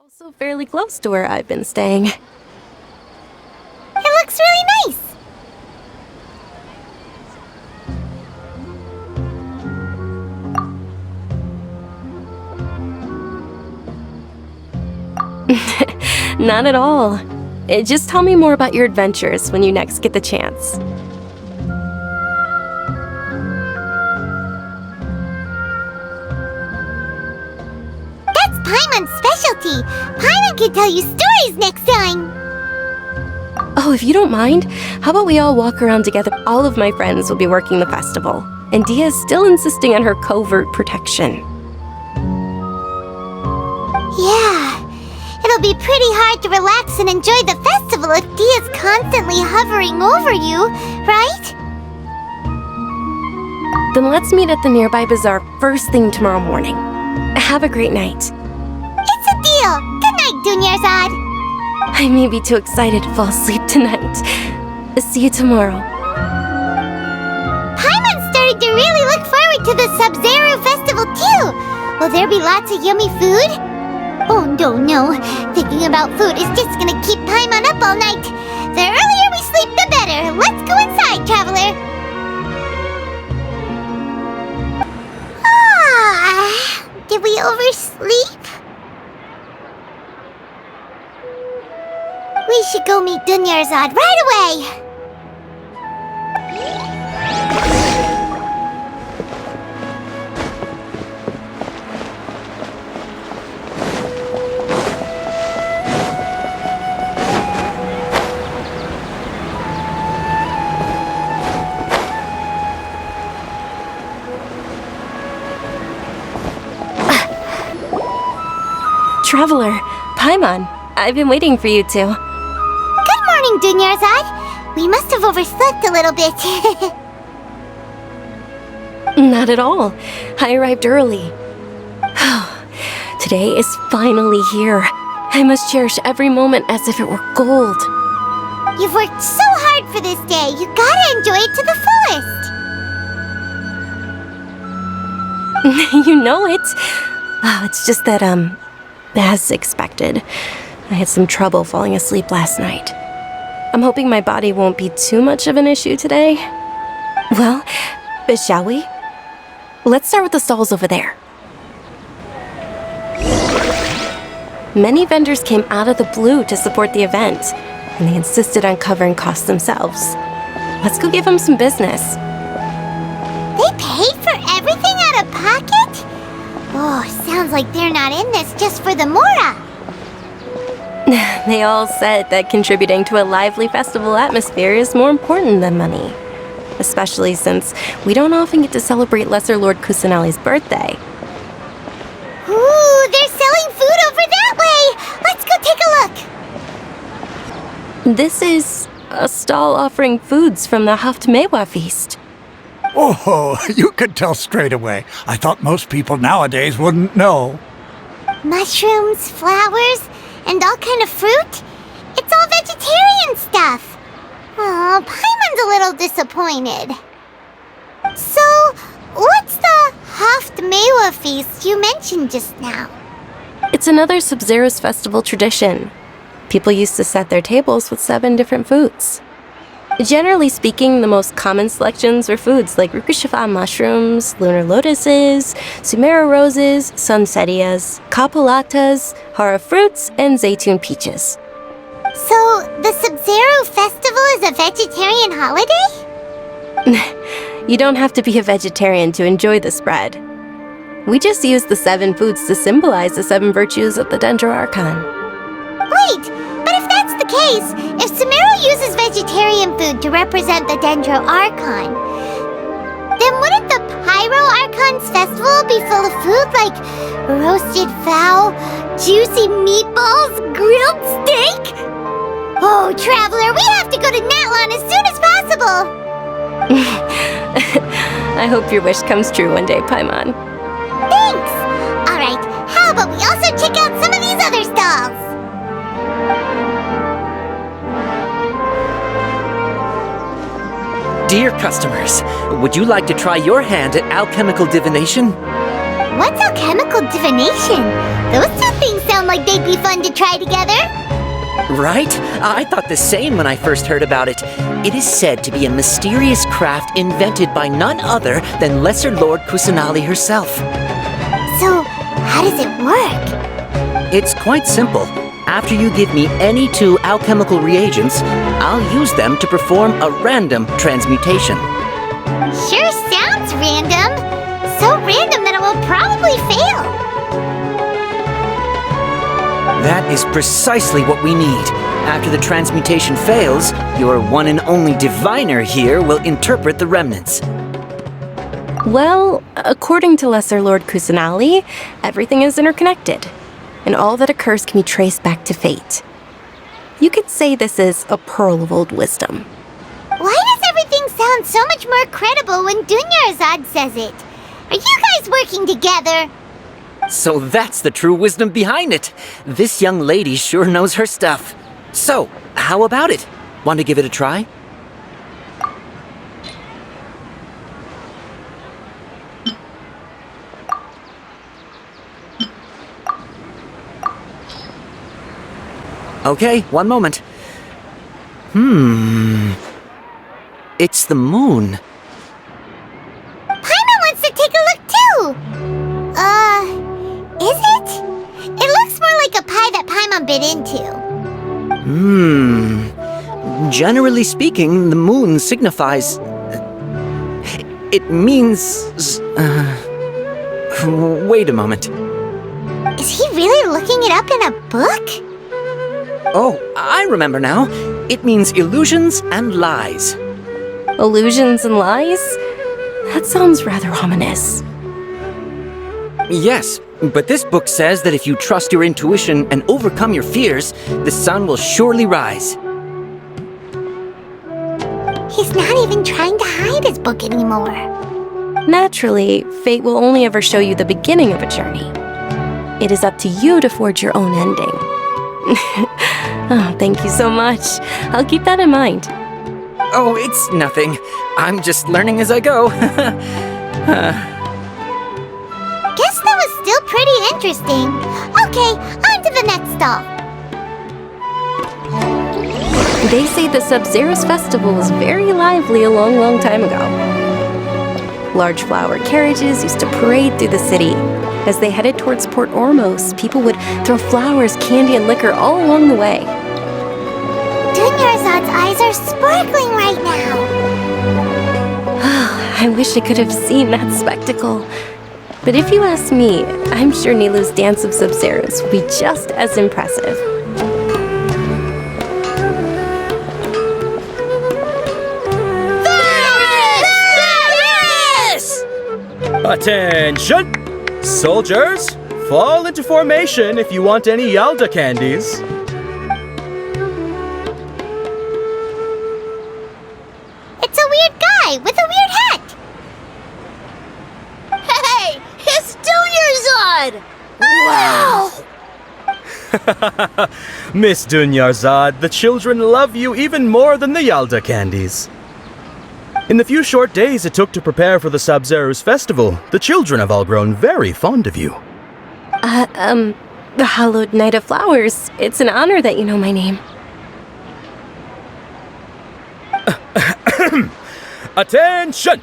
also fairly close to where I've been staying. It looks really nice. Not at all. Just tell me more about your adventures when you next get the chance. That's Paimon's specialty. Paimon can tell you stories next time. Oh, if you don't mind, how about we all walk around together? All of my friends will be working the festival, and Dia is still insisting on her covert protection. Yeah. It'll be pretty hard to relax and enjoy the festival if Dia's constantly hovering over you, right? Then let's meet at the nearby bazaar first thing tomorrow morning. Have a great night. It's a deal. Good night, Dunyarzad. I may be too excited to fall asleep tonight. See you tomorrow. Paimon's starting to really look forward to the Sub-Zero festival too. Will there be lots of yummy food? Oh, no. Thinking about food is just gonna keep Paimon up all night. The earlier we sleep, the better. Let's go inside, traveler. Did we oversleep? We should go meet Dunyarzad right away. Traveler, Paimon, I've been waiting for you two. Good morning, Dunyarzad. We must have overslept a little bit. Not at all. I arrived early. Today is finally here. I must cherish every moment as if it were gold. You've worked so hard for this day. You gotta enjoy it to the fullest. You know it. Oh, it's just that, as expected, I had some trouble falling asleep last night. I'm hoping my body won't be too much of an issue today. Well, shall we? Let's start with the stalls over there. Many vendors came out of the blue to support the event, and they insisted on covering costs themselves. Let's go give them some business. They paid for everything out of pocket? Oh, sounds like they're not in this just for the Mora. They all said that contributing to a lively festival atmosphere is more important than money. Especially since we don't often get to celebrate Lesser Lord Kusanali's birthday. Ooh, they're selling food over that way! Let's go take a look! This is a stall offering foods from the Haftmewa feast. Oh, you could tell straight away. I thought most people nowadays wouldn't know. Mushrooms, flowers, and all kind of fruit? It's all vegetarian stuff. Oh, Paimon's a little disappointed. So, what's the Haftmewa feast you mentioned just now? It's another Sub-Zero's festival tradition. People used to set their tables with 7 different foods. Generally speaking, the most common selections were foods like Rukushifa mushrooms, lunar lotuses, Sumera roses, sunsetias, kapulatas, hara fruits, and zaytun peaches. So, the Sub-Zero festival is a vegetarian holiday? You don't have to be a vegetarian to enjoy the spread. We just use the 7 foods to symbolize the 7 virtues of the dendro archon. Wait, but if that's the case, if Sumera uses vegetarian food to represent the dendro archon, then wouldn't the Pyro Archon's festival be full of food like roasted fowl, juicy meatballs, grilled steak? Oh, traveler, we have to go to Natlan as soon as possible! I hope your wish comes true one day, Paimon. Thanks! Alright, how about we also check out some of these other stalls? Dear customers, would you like to try your hand at alchemical divination? What's alchemical divination? Those two things sound sound like they'd be fun to try together. Right? I thought the same when I first heard about it. It is said to be a mysterious craft invented by none other than Lesser Lord Kusanali herself. So, how does it work? It's quite simple. After you give me any 2 alchemical reagents, I'll use them to perform a random transmutation. Sure sounds random. So random that it will probably fail. That is precisely what we need. After the transmutation fails, your one and only diviner here will interpret the remnants. Well, according to Lesser Lord Kusanali, everything is interconnected, and all that occurs can be traced back to fate. You could say this is a pearl of old wisdom. Why does everything sound so much more credible when Dunyarzad says it? Are you guys working together? So that's the true wisdom behind it. This young lady sure knows her stuff. So, how about it? Want to give it a try? Okay, one moment. It's the moon. Paimon wants to take a look too! Is it? It looks more like a pie that Paimon bit into. Generally speaking, the moon signifies... It means... Wait a moment. Is he really looking it up in a book? Oh, I remember now. It means illusions and lies. Illusions and lies? That sounds rather ominous. Yes, but this book says that if you trust your intuition and overcome your fears, the sun will surely rise. He's not even trying to hide his book anymore. Naturally, fate will only ever show you the beginning of a journey. It is up to you to forge your own ending. Oh, thank you so much. I'll keep that in mind. Oh, it's nothing. I'm just learning as I go. Guess that was still pretty interesting. Okay, on to the next stop. They say the Sub-Zero's festival was very lively a long, long time ago. Large flower carriages used to parade through the city. As they headed towards Port Ormos, people would throw flowers, candy, and liquor all along the way. Dunyarzad's eyes are sparkling right now. I wish I could have seen that spectacle. But if you ask me, I'm sure Nilu's dance of Sub-Zeros will be just as impressive. Attention! Soldiers, fall into formation if you want any Yalda candies. It's a weird guy with a weird hat. Hey, it's Dunyarzad! Wow! Miss Dunyarzad, the children love you even more than the Yalda candies. In the few short days it took to prepare for the Sub-Zero's festival, the children have all grown very fond of you. The hallowed Night of Flowers. It's an honor that you know my name. Attention!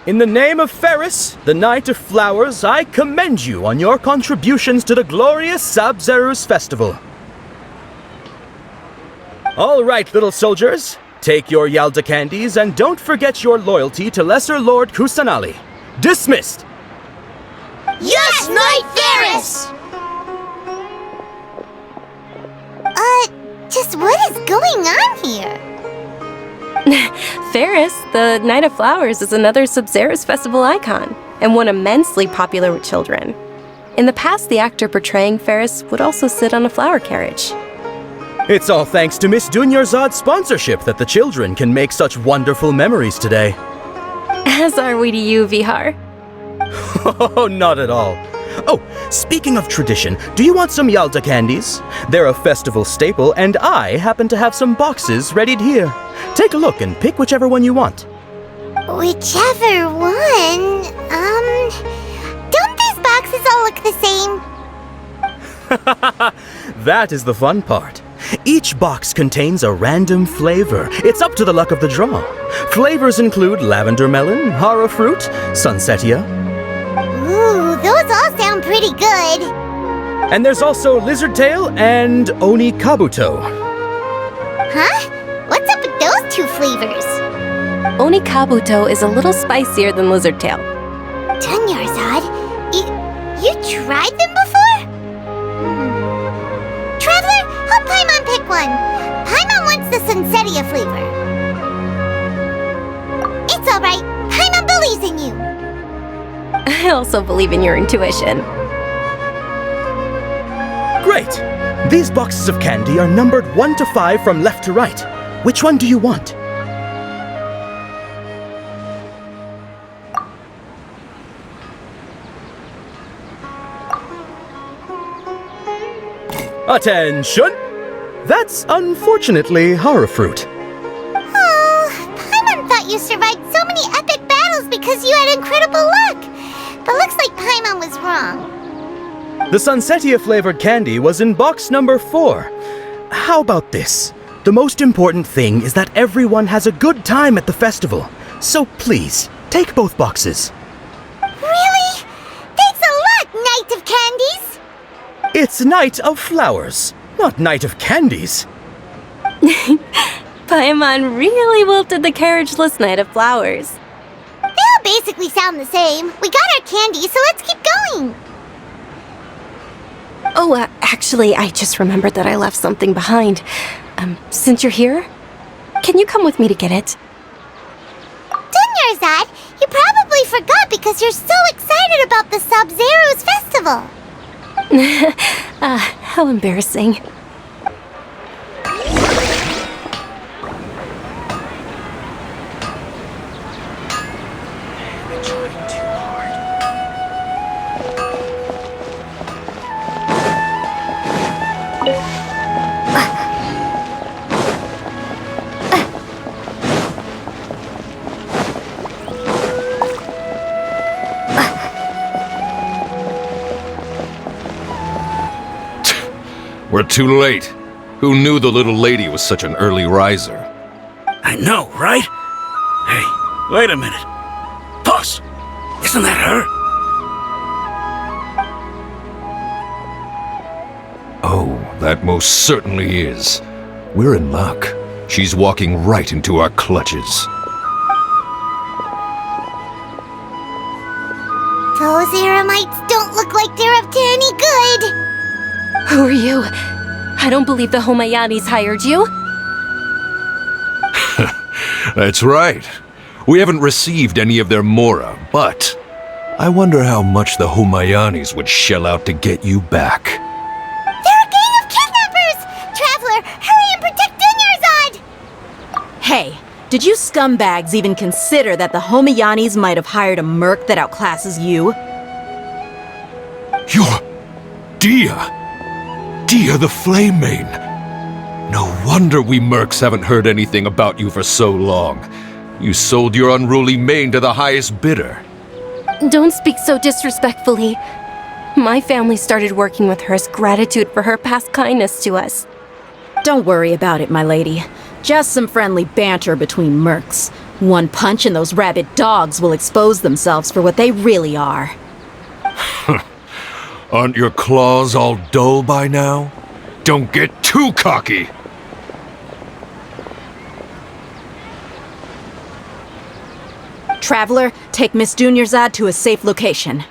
In the name of Ferris, the Knight of Flowers, I commend you on your contributions to the glorious Sub-Zero's festival. All right, little soldiers. Take your Yalda candies and don't forget your loyalty to Lesser Lord Kusanali. Dismissed! Yes, Knight Ferris! Just what is going on here? Ferris, the Night of Flowers, is another Sub-Zero's festival icon, and one immensely popular with children. In the past, the actor portraying Ferris would also sit on a flower carriage. It's all thanks to Miss Dunyarzad's sponsorship that the children can make such wonderful memories today. As are we to you, Vihar. Oh, not at all. Oh, speaking of tradition, do you want some Yalda candies? They're a festival staple, and I happen to have some boxes readied here. Take a look and pick whichever one you want. Whichever one, don't these boxes all look the That is the fun part. Each box contains a random flavor. It's up to the luck of the draw. Flavors include lavender melon, hara fruit, sunsetia. Ooh, those all sound pretty good. And there's also lizard tail and oni kabuto. Huh? What's up with those two flavors? Oni kabuto is a little spicier than lizard tail. Dunyarzad, you tried them before? Traveler, help Paimon pick one. Paimon wants the sunsetia flavor. It's alright. Paimon believes in you. I also believe in your intuition. Great! These boxes of candy are numbered 1 to 5 from left to right. Which one do you want? Attention! That's unfortunately hara fruit. Oh, Paimon thought you survived so many epic battles because you had incredible luck. But looks like Paimon was wrong. The sunsetia flavored candy was in box number 4. How about this? The most important thing is that everyone has a good time at the festival. So please, take both boxes. Really? Thanks a lot, Knight of Candies! It's Night of Flowers, not Night of Candies. Paimon really wilted the carriageless Knight of Flowers. They all basically sound the same. We got our candy, so let's keep going. Oh, actually, I just remembered that I left something behind. Since you're here, can you come with me to get it? Dunyarzad, you probably forgot because you're so excited about the Sub-Zero's festival. How embarrassing. We're too late. Who knew the little lady was such an early riser? I know, right? Hey, wait a minute. Boss, isn't that her? Oh, that most certainly is. We're in luck. She's walking right into our clutches. Those Eremites don't look like they're up to any good. Who are you? I don't believe the Homayanis hired you. That's right. We haven't received any of their mora, but I wonder how much the Homayanis would shell out to get you back. They're a gang of kidnappers! Traveler, hurry and protect Dunyarzad! Hey, did you scumbags even consider that the Homayanis might have hired a merc that outclasses you? You're Dia! Dia the Flame Mane! No wonder we mercs haven't heard anything about you for so long. You sold your unruly mane to the highest bidder. Don't speak so disrespectfully. My family started working with her as gratitude for her past kindness to us. Don't worry about it, my lady. Just some friendly banter between mercs. One punch and those rabid dogs will expose themselves for what they really are. Aren't your claws all dull by now? Don't get too cocky! Traveler, take Miss Dunyarzad to a safe location.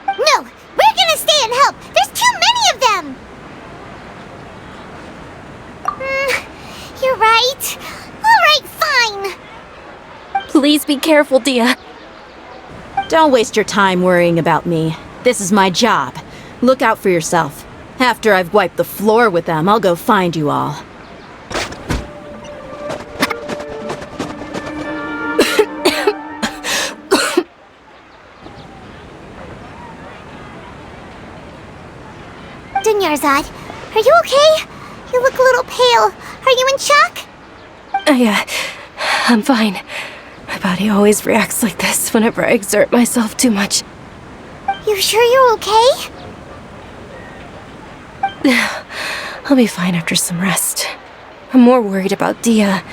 No, we're gonna stay and help. There's too many of them. You're right. All right, fine. Please be careful, Dia. Don't waste your time worrying about me. This is my job. Look out for yourself. After I've wiped the floor with them, I'll go find you all. Dunyarzad, are you okay? You look a little pale. Are you in shock? I'm fine. My body always reacts like this whenever I exert myself too much. You sure you're okay? I'll be fine after some rest. I'm more worried about Dia.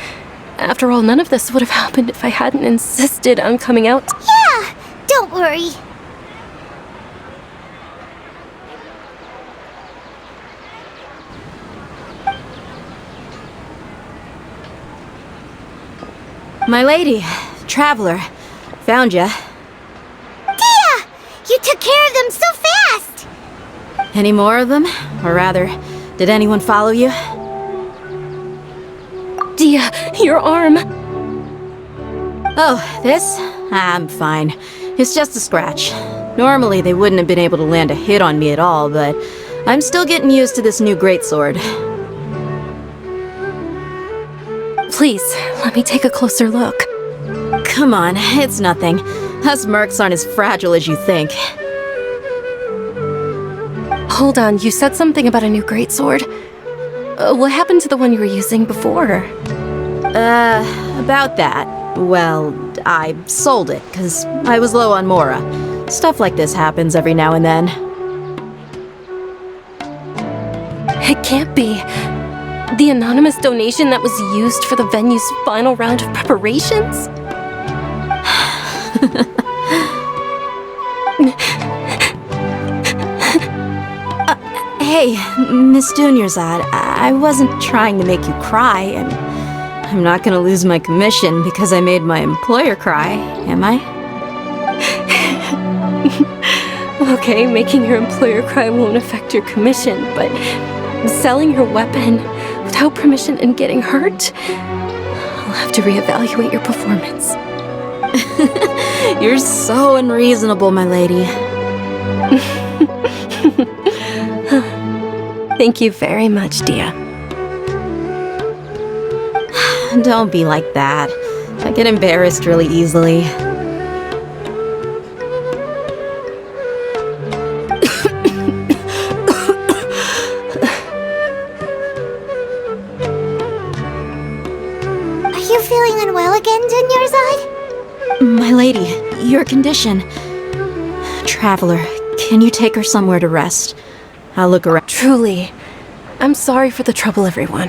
After all, none of this would have happened if I hadn't insisted on coming out. Yeah, don't worry. My lady, traveler, found ya. Dia! You took care of them so fast! Any more of them? Or rather, did anyone follow you? Dia, your arm! Oh, this? I'm fine. It's just a scratch. Normally, they wouldn't have been able to land a hit on me at all, but I'm still getting used to this new greatsword. Please, let me take a closer look. Come on, it's nothing. Us mercs aren't as fragile as you think. Hold on, you said something about a new greatsword. What happened to the one you were using before? About that. Well, I sold it, because I was low on Mora. Stuff like this happens every now and then. It can't be. The anonymous donation that was used for the venue's final round of preparations? Hey, Miss Dunyarzad, I wasn't trying to make you cry. I'm not gonna lose my commission because I made my employer cry, am I? Okay, making your employer cry won't affect your commission, but selling your weapon without permission and getting hurt? I'll have to reevaluate your performance. You're so unreasonable, my lady. Thank you very much, Dia. Don't be like that. I get embarrassed really easily. Are you feeling unwell again, Dunyarzad? My lady, your condition. Traveler, can you take her somewhere to rest? I'll look around. Truly, I'm sorry for the trouble, everyone.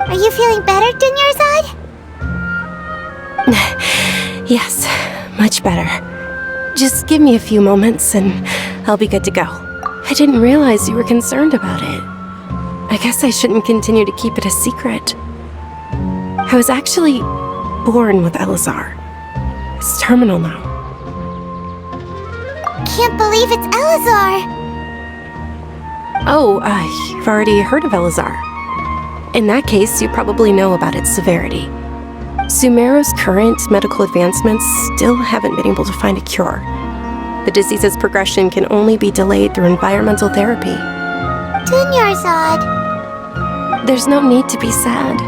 Are you feeling better, Dunyarzad? Yes, much better. Just give me a few moments and I'll be good to go. I didn't realize you were concerned about it. I guess I shouldn't continue to keep it a secret. I was actually born with Elazar. It's terminal now. Can't believe it's Elazar! Oh, you've already heard of Elazar. In that case, you probably know about its severity. Sumeru's current medical advancements still haven't been able to find a cure. The disease's progression can only be delayed through environmental therapy. Dunyarzad. There's no need to be sad.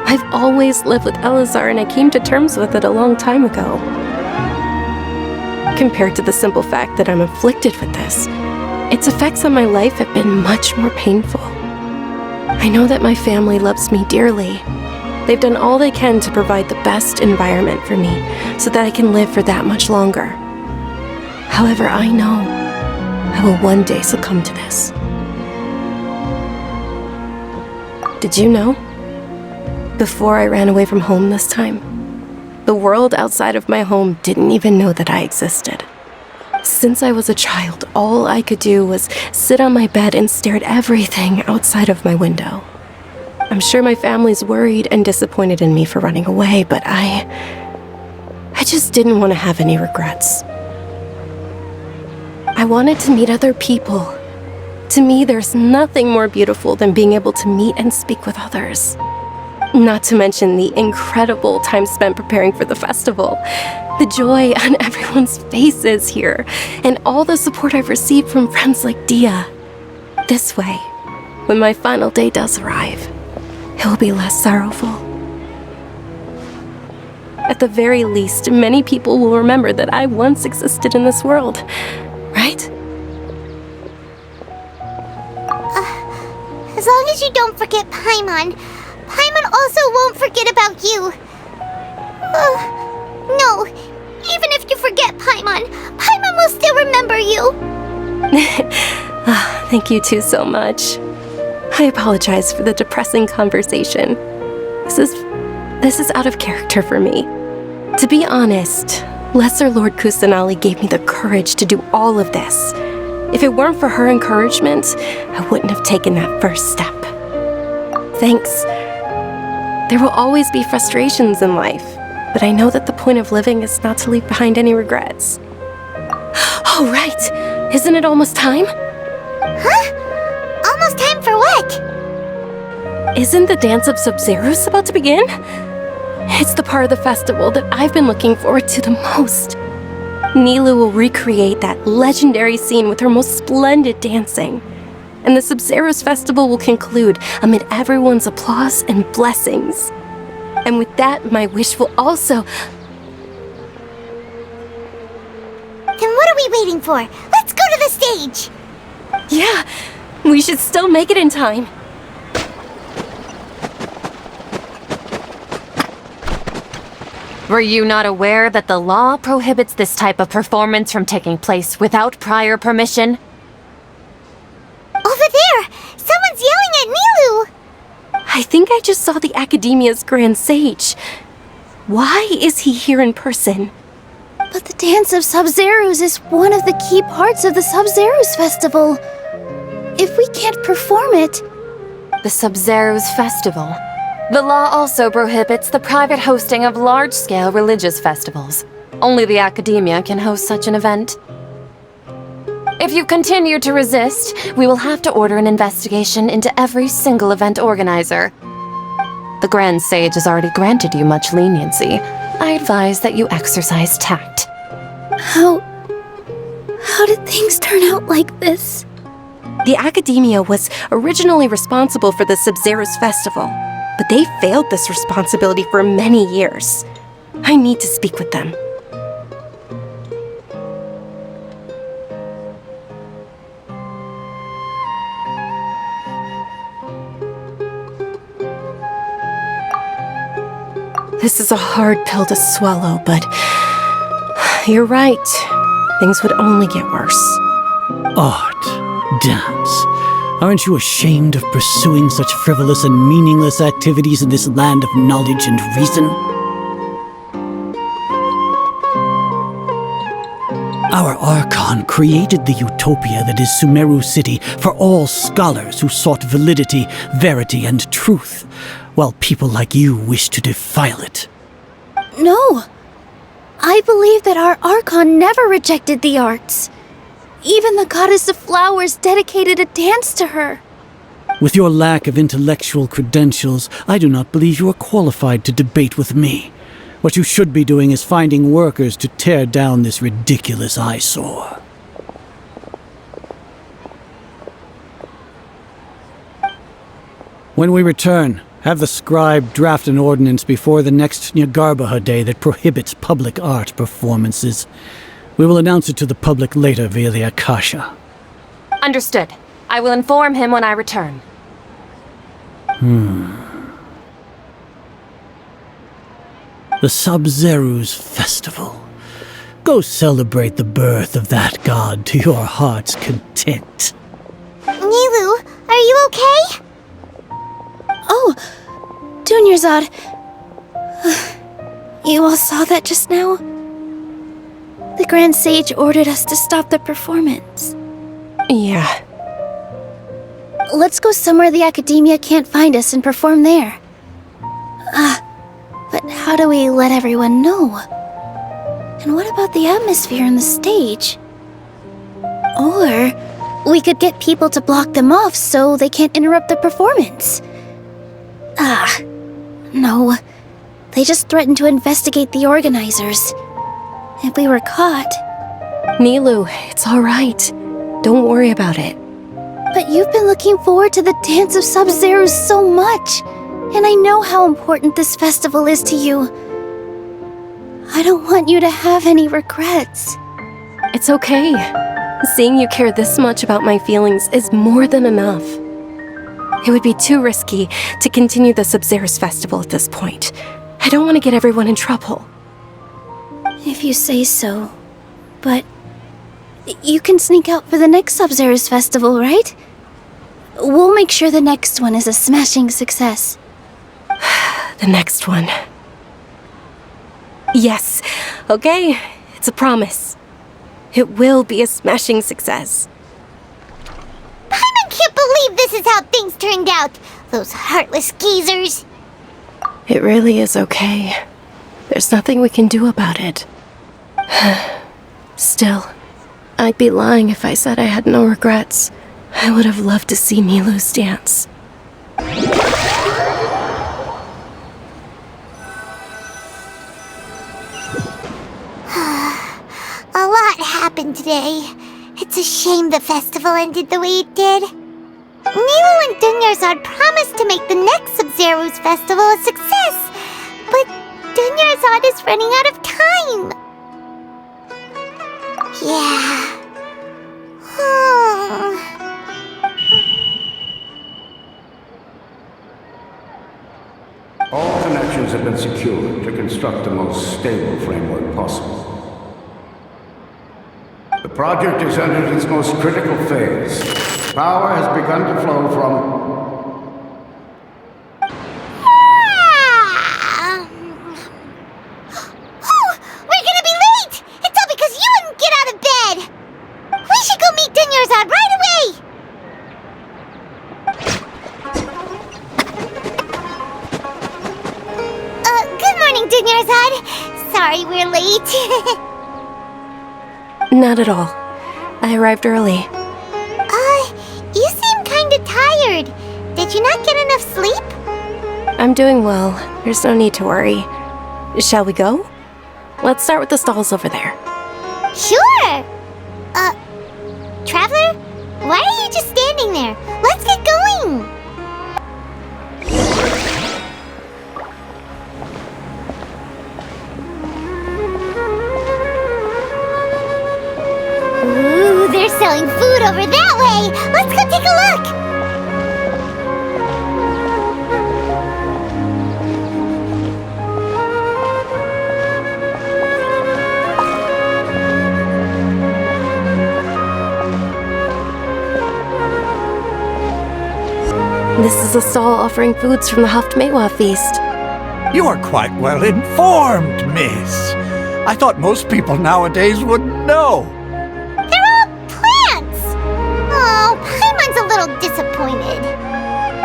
I've always lived with Elazar and I came to terms with it a long time ago. Compared to the simple fact that I'm afflicted with this, its effects on my life have been much more painful. I know that my family loves me dearly. They've done all they can to provide the best environment for me so that I can live for that much longer. However, I know I will one day succumb to this. Did you know? Before I ran away from home this time, the world outside of my home didn't even know that I existed. Since I was a child, all I could do was sit on my bed and stare at everything outside of my window. I'm sure my family's worried and disappointed in me for running away, but I just didn't want to have any regrets. I wanted to meet other people. To me, there's nothing more beautiful than being able to meet and speak with others. Not to mention the incredible time spent preparing for the festival, the joy on everyone's faces here, and all the support I've received from friends like Dia. This way, when my final day does arrive, it will be less sorrowful. at the very least, many people will remember that I once existed in this world. Right? As long as you don't forget Paimon, Paimon also won't forget about you. No, even if you forget Paimon, Paimon will still remember you. Thank you two so much. I apologize for the depressing conversation. This is out of character for me. To be honest, Lesser Lord Kusanali gave me the courage to do all of this. If it weren't for her encouragement, I wouldn't have taken that first step. Thanks. There will always be frustrations in life, but I know that the point of living is not to leave behind any regrets. Oh, right! Isn't it almost time? Huh? Almost time for what? Isn't the Dance of Sub-Zeros about to begin? It's the part of the festival that I've been looking forward to the most. Nilou will recreate that legendary scene with her most splendid dancing. And the Sub-Zeros festival will conclude amid everyone's applause and blessings. And with that, my wish will also... Then what are we waiting for? Let's go to the stage! Yeah, we should still make it in time. Were you not aware that the law prohibits this type of performance from taking place without prior permission? Over there! Someone's yelling at Nilou! I think I just saw the Academia's Grand Sage. Why is he here in person? But the Dance of Sub-Zeros is one of the key parts of the Sub-Zeros festival. If we can't perform it... The Sub-Zeros festival. The law also prohibits the private hosting of large-scale religious festivals. Only the Academia can host such an event. If you continue to resist, we will have to order an investigation into every single event organizer. The Grand Sage has already granted you much leniency. I advise that you exercise tact. How did things turn out like this? The Academia was originally responsible for the Sub-Zeros festival, but they failed this responsibility for many years. I need to speak with them. This is a hard pill to swallow, but you're right. Things would only get worse. Art, dance. Aren't you ashamed of pursuing such frivolous and meaningless activities in this land of knowledge and reason? Our Archon created the utopia that is Sumeru City for all scholars who sought validity, verity, and truth, while people like you wish to defile it. No! I believe that our Archon never rejected the arts. Even the goddess of flowers dedicated a dance to her. With your lack of intellectual credentials, I do not believe you are qualified to debate with me. What you should be doing is finding workers to tear down this ridiculous eyesore. When we return, have the scribe draft an ordinance before the next Nyagarbaha Day that prohibits public art performances. We will announce it to the public later via the Akasha. Understood. I will inform him when I return. The Sub-Zeros Festival. Go celebrate the birth of that god to your heart's content. Nilou, are you okay? Oh, Dunyarzad. You all saw that just now? The Grand Sage ordered us to stop the performance. Yeah. Let's go somewhere the Academia can't find us and perform there. But how do we let everyone know? And what about the atmosphere on the stage? Or we could get people to block them off so they can't interrupt the performance. No. They just threatened to investigate the organizers. If we were caught... Nilou, it's all right. Don't worry about it. But you've been looking forward to the Dance of Sub-Zeros so much, and I know how important this festival is to you. I don't want you to have any regrets. It's okay. Seeing you care this much about my feelings is more than enough. It would be too risky to continue the Sub-Zero's festival at this point. I don't want to get everyone in trouble. If you say so. But you can sneak out for the next Sub-Zero's festival, right? We'll make sure the next one is a smashing success. The next one. Yes. Okay. It's a promise. It will be a smashing success. Paimon can't believe this is how things turned out. Those heartless geezers. It really is okay. There's nothing we can do about it. Still, I'd be lying if I said I had no regrets. I would have loved to see Milu's dance. A lot happened today. It's a shame the festival ended the way it did. Milu and Dunyarzad promised to make the next Sub-Zero's festival a success, but Dunyarzad is running out of time. Yeah. All connections have been secured to construct the most stable framework possible. The project has entered its most critical phase. Power has begun to flow from... Oh, we're gonna be late! It's all because you wouldn't get out of bed! We should go meet Dunyarzad right away! Good morning, Dunyarzad. Sorry we're late. Not at all. I arrived early. You seem kinda tired. Did you not get enough sleep? I'm doing well. There's no need to worry. Shall we go? Let's start with the stalls over there. Sure! Traveler? Why are you just standing there? Let's get going! Ooh, they're selling food over that way! Let's go take a look! This is a stall offering foods from the Haftmewa feast. You are quite well informed, miss. I thought most people nowadays wouldn't know. They're all plants! Oh, Paimon's a little disappointed.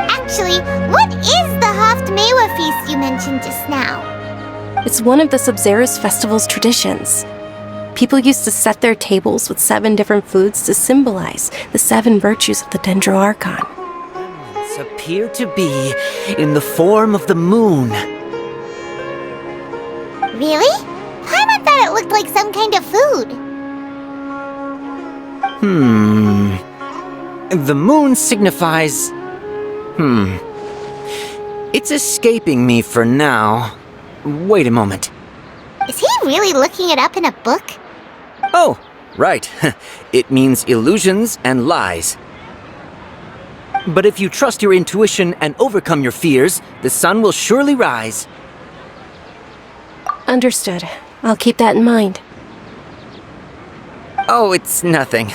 Actually, what is the Haftmewa feast you mentioned just now? It's one of the Sub-Zero's festival's traditions. People used to set their tables with 7 different foods to symbolize the 7 virtues of the dendro archon. Appear to be in the form of the moon. Really? Paimon thought it looked like some kind of food. The moon signifies... It's escaping me for now. Wait a moment. Is he really looking it up in a book? Oh, right. It means illusions and lies. But if you trust your intuition and overcome your fears, the sun will surely rise. Understood. I'll keep that in mind. Oh, it's nothing.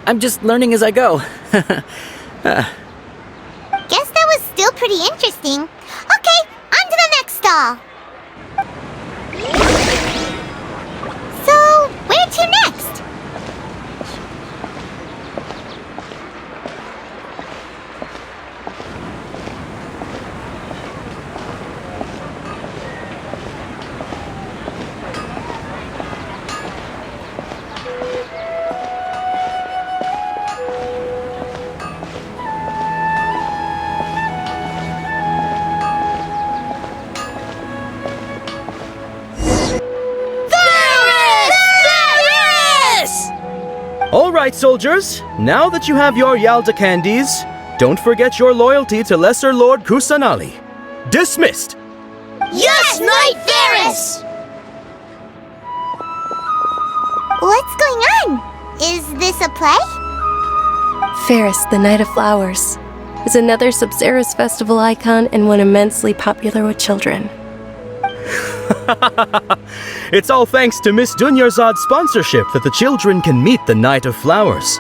I'm just learning as I go. Guess that was still pretty interesting. Okay, on to the next stall. So, where to next? All right, soldiers. Now that you have your Yalta candies, don't forget your loyalty to Lesser Lord Kusanali. Dismissed! Yes, Knight Varus! going on? Is this a play? Ferris, the Night of Flowers, is another Sub-Zero's festival icon and one immensely popular with children. It's all thanks to Miss Dunyarzad's sponsorship that the children can meet the Night of Flowers.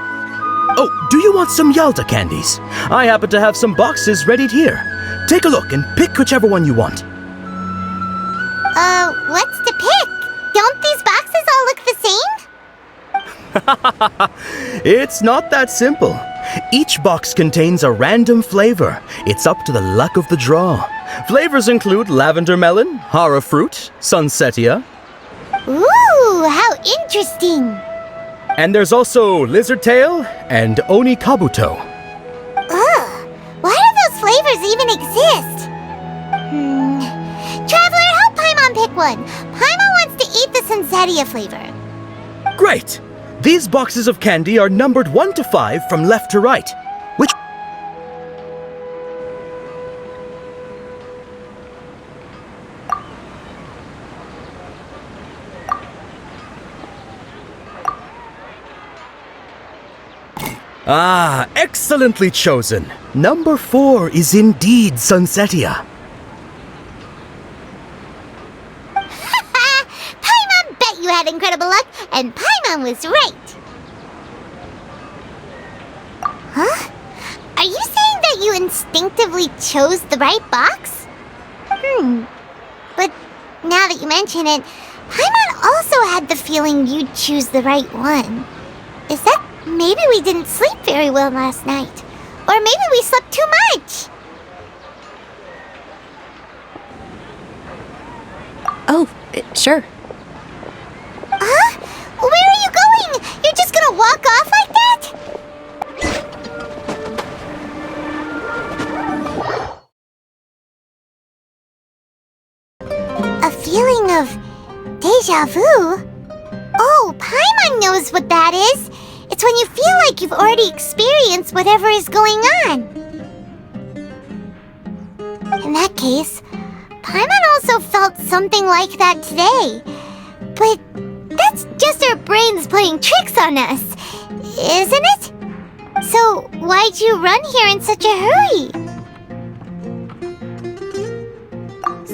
Oh, do you want some Yalta candies? I happen to have some boxes readied here. Take a look and pick whichever one you want. What's to pick? Don't these boxes all look the same? It's not that simple. Each box contains a random flavor. It's up to the luck of the draw. Flavors include lavender melon, hara fruit, sunsetia. Ooh, how interesting! And there's also lizard tail and oni kabuto. Ugh, why do those flavors even exist? Traveler, help Paimon pick one. Paimon wants to eat the sunsetia flavor. Great! These boxes of candy are numbered 1 to 5 from left to right. Which... Ah, excellently chosen. Number 4 is indeed sunsetia. Paimon bet you had incredible luck, and Paimon was right. Huh? Are you saying that you instinctively chose the right box? But now that you mention it, Paimon also had the feeling you'd choose the right one. Is that maybe we didn't sleep very well last night? Or maybe we slept too much? Oh, sure. Huh? Where are you going? You're just gonna walk off like that? A feeling of deja vu? Oh, Paimon knows what that is. It's when you feel like you've already experienced whatever is going on. In that case, Paimon also felt something like that today. But that's just our brains playing tricks on us, isn't it? So why'd you run here in such a hurry?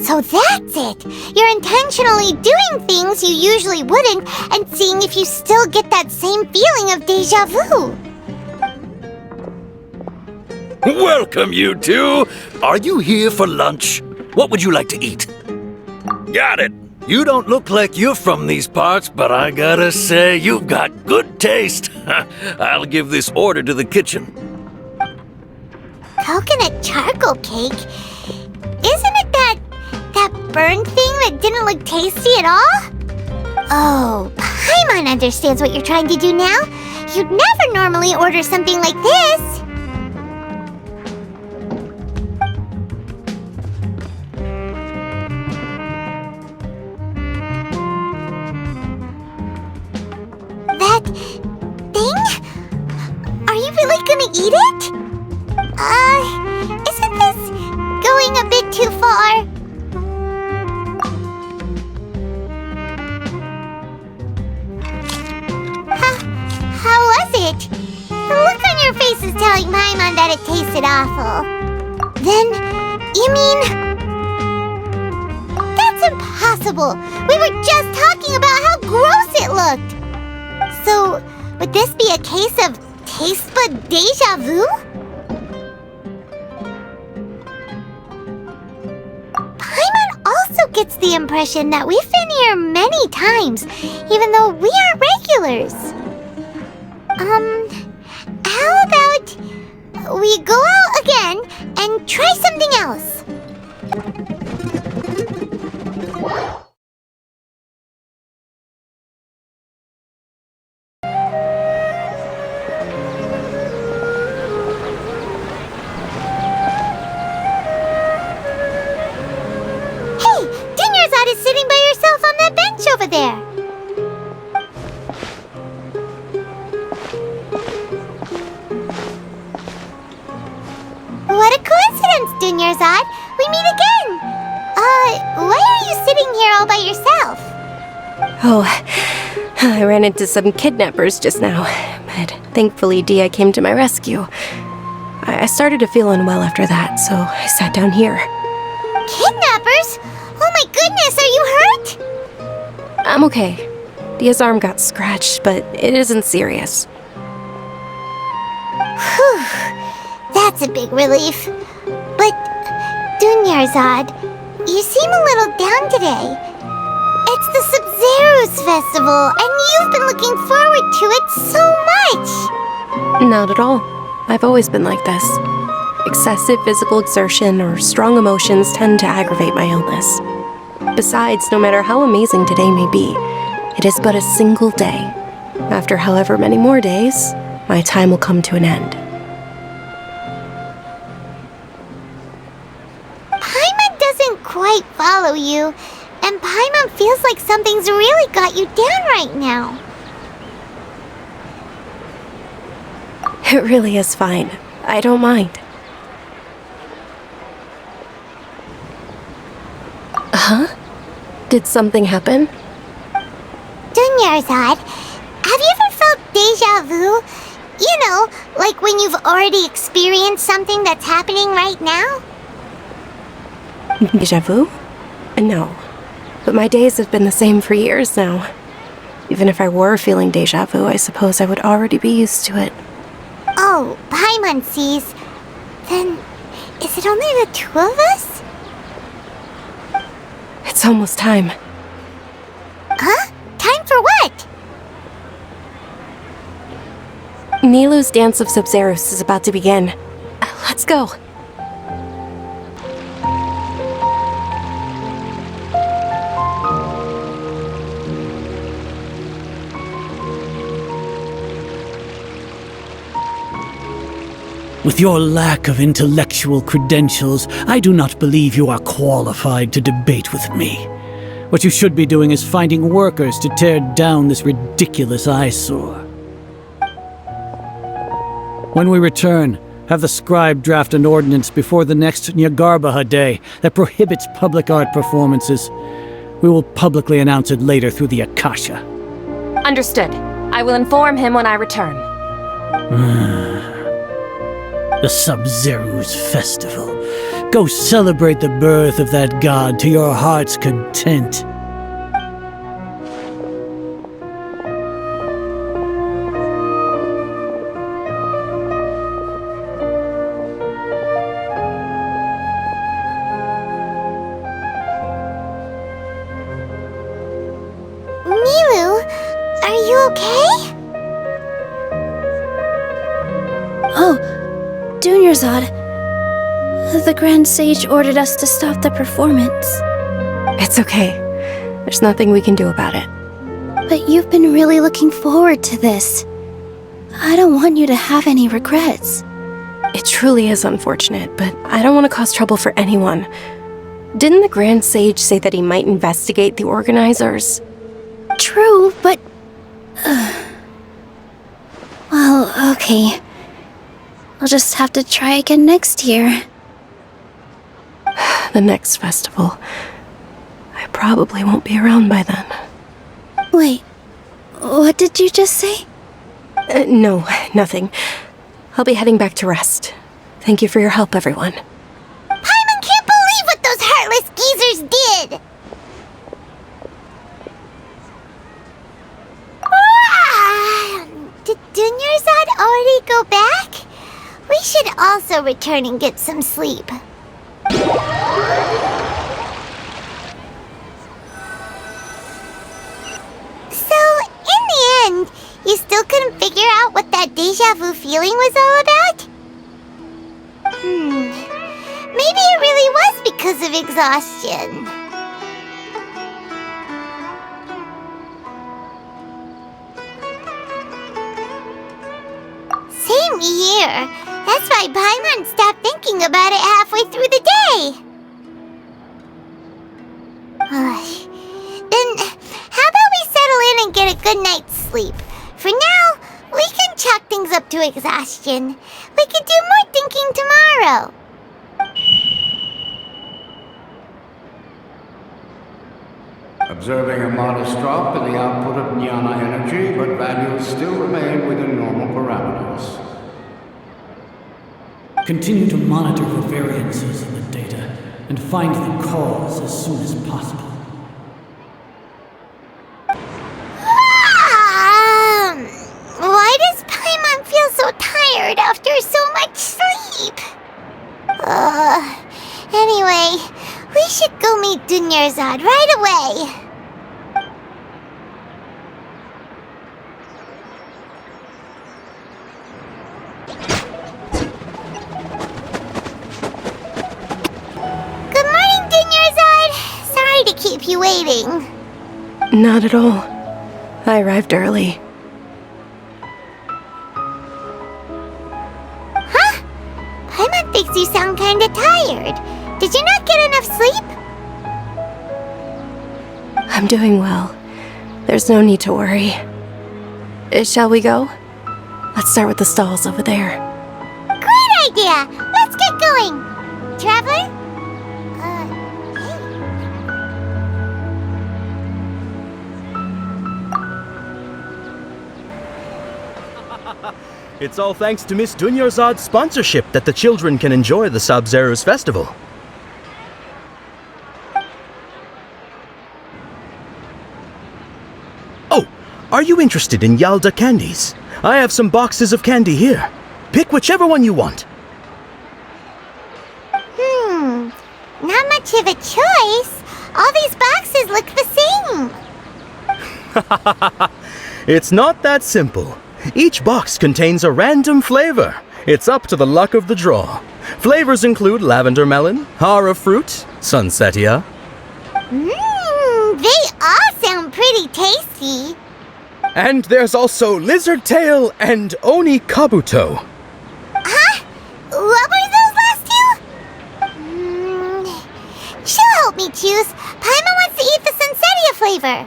So that's it! You're intentionally doing things you usually wouldn't and seeing if you still get that same feeling of deja vu. Welcome, you two! Are you here for lunch? What would you like to eat? Got it! You don't look like you're from these parts, but I gotta say, you've got good taste. I'll give this order to the kitchen. Coconut charcoal cake? Isn't it that burned thing that didn't look tasty at all? Oh, Paimon understands what you're trying to do now. You'd never normally order something like this. That thing? Are you really gonna eat it? Isn't this going a bit too far? How was it? The look on your face is telling Paimon that it tasted awful. Then, you mean... That's impossible! We were just talking about how gross it looked! So, would this be a case of taste bud deja vu? Paimon also gets the impression that we've been here many times, even though we aren't regulars. How about we go out again and try something else? Hey, Dunyarzad is sitting by herself on that bench over there. What a coincidence, Dunyarzad! We meet again! Why are you sitting here all by yourself? Oh, I ran into some kidnappers just now, but thankfully Dia came to my rescue. I started to feel unwell after that, so I sat down here. Kidnappers? Oh my goodness, are you hurt? I'm okay. Dia's arm got scratched, but it isn't serious. Whew, that's a big relief. But, Dunyarzad, you seem a little down today. It's the Sub-Zero's festival, and you've been looking forward to it so much! Not at all. I've always been like this. Excessive physical exertion or strong emotions tend to aggravate my illness. Besides, no matter how amazing today may be, it is but a single day. After however many more days, my time will come to an end. Paimon doesn't quite follow you, and Paimon feels like something's really got you down right now. It really is fine. I don't mind. Huh? Did something happen? Dunyarzad, have you ever felt deja vu? You know, like when you've already experienced something that's happening right now? Deja vu? No. But my days have been the same for years now. Even if I were feeling deja vu, I suppose I would already be used to it. Oh, Paimon sees. Then, is it only the two of us? It's almost time. Huh? Time for what? Nilou's Dance of Sub-Zeros is about to begin. Let's go. With your lack of intellectual credentials, I do not believe you are qualified to debate with me. What you should be doing is finding workers to tear down this ridiculous eyesore. When we return, have the scribe draft an ordinance before the next Nyagarbaha Day that prohibits public art performances. We will publicly announce it later through the Akasha. Understood. I will inform him when I return. The Sub-Zero's festival. Go celebrate the birth of that god to your heart's content. Nilou, are you okay? Oh, Dunyarzad. The Grand Sage ordered us to stop the performance. It's okay. There's nothing we can do about it. But you've been really looking forward to this. I don't want you to have any regrets. It truly is unfortunate, but I don't want to cause trouble for anyone. Didn't the Grand Sage say that he might investigate the organizers? True, but... Well, okay. I'll just have to try again next year. The next festival. I probably won't be around by then. Wait, what did you just say? No, nothing. I'll be heading back to rest. Thank you for your help, everyone. Paimon can't believe what those heartless geezers did! Did Dunyarzad already go back? We should also return and get some sleep. So, in the end, you still couldn't figure out what that deja vu feeling was all about? Maybe it really was because of exhaustion. Same here. That's why Paimon stopped thinking about it halfway through the day. Then, how about we settle in and get a good night's sleep? For now, we can chalk things up to exhaustion. We could do more thinking tomorrow. observing a modest drop in the output of jnana energy, but values still remain within normal parameters. Continue to monitor for variances in the data and find the cause as soon as possible. Why does Paimon feel so tired after so much sleep? Anyway, we should go meet Dunyarzad right away. Good morning, Dunyarzad. Sorry to keep you waiting. Not at all. I arrived early. Paimon thinks you sound kinda tired. Did you not get enough sleep? I'm doing well. There's no need to worry. Shall we go? Let's start with the stalls over there. Great idea! Let's get going! Traveler? Hey. It's all thanks to Miss Dunyarzad's sponsorship that the children can enjoy the Sabzeruz festival. Oh, are you interested in Yalda candies? I have some boxes of candy here. Pick whichever one you want. Not much of a choice. All these boxes look the same. It's not that simple. Each box contains a random flavor. It's up to the luck of the draw. Flavors include lavender melon, hara fruit, sunsetia. They all sound pretty tasty. And there's also lizard tail and oni kabuto. Huh? What were those last two? She'll help me choose. Paimon wants to eat the sunsetia flavor.